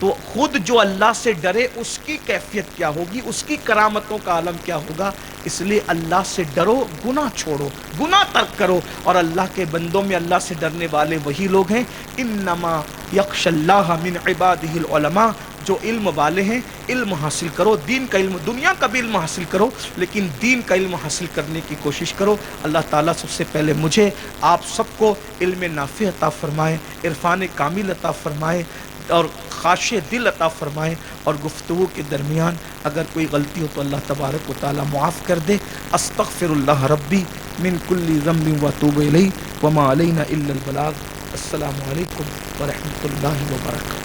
A: تو خود جو اللہ سے ڈرے اس کی کیفیت کیا ہوگی، اس کی کرامتوں کا عالم کیا ہوگا. اس لیے اللہ سے ڈرو، گناہ چھوڑو، گناہ ترک کرو. اور اللہ کے بندوں میں اللہ سے ڈرنے والے وہی لوگ ہیں. انما یخشی اللہ من عبادہ العلماء، جو علم والے ہیں. علم حاصل کرو، دین کا علم، دنیا کا بھی علم حاصل کرو، لیکن دین کا علم حاصل کرنے کی کوشش کرو. اللہ تعالیٰ سب سے پہلے مجھے آپ سب کو علم نافع عطا فرمائے، عرفان کامل عطا فرمائے اور خاشع دل عطا فرمائے. اور گفتگو کے درمیان اگر کوئی غلطی ہو تو اللہ تبارک و تعالیٰ معاف کر دے. استغفر اللہ ربی من کل ذنب واتوب الیہ وما علینا الا البلاغ. السلام علیکم ورحمۃ اللہ وبرکاتہ.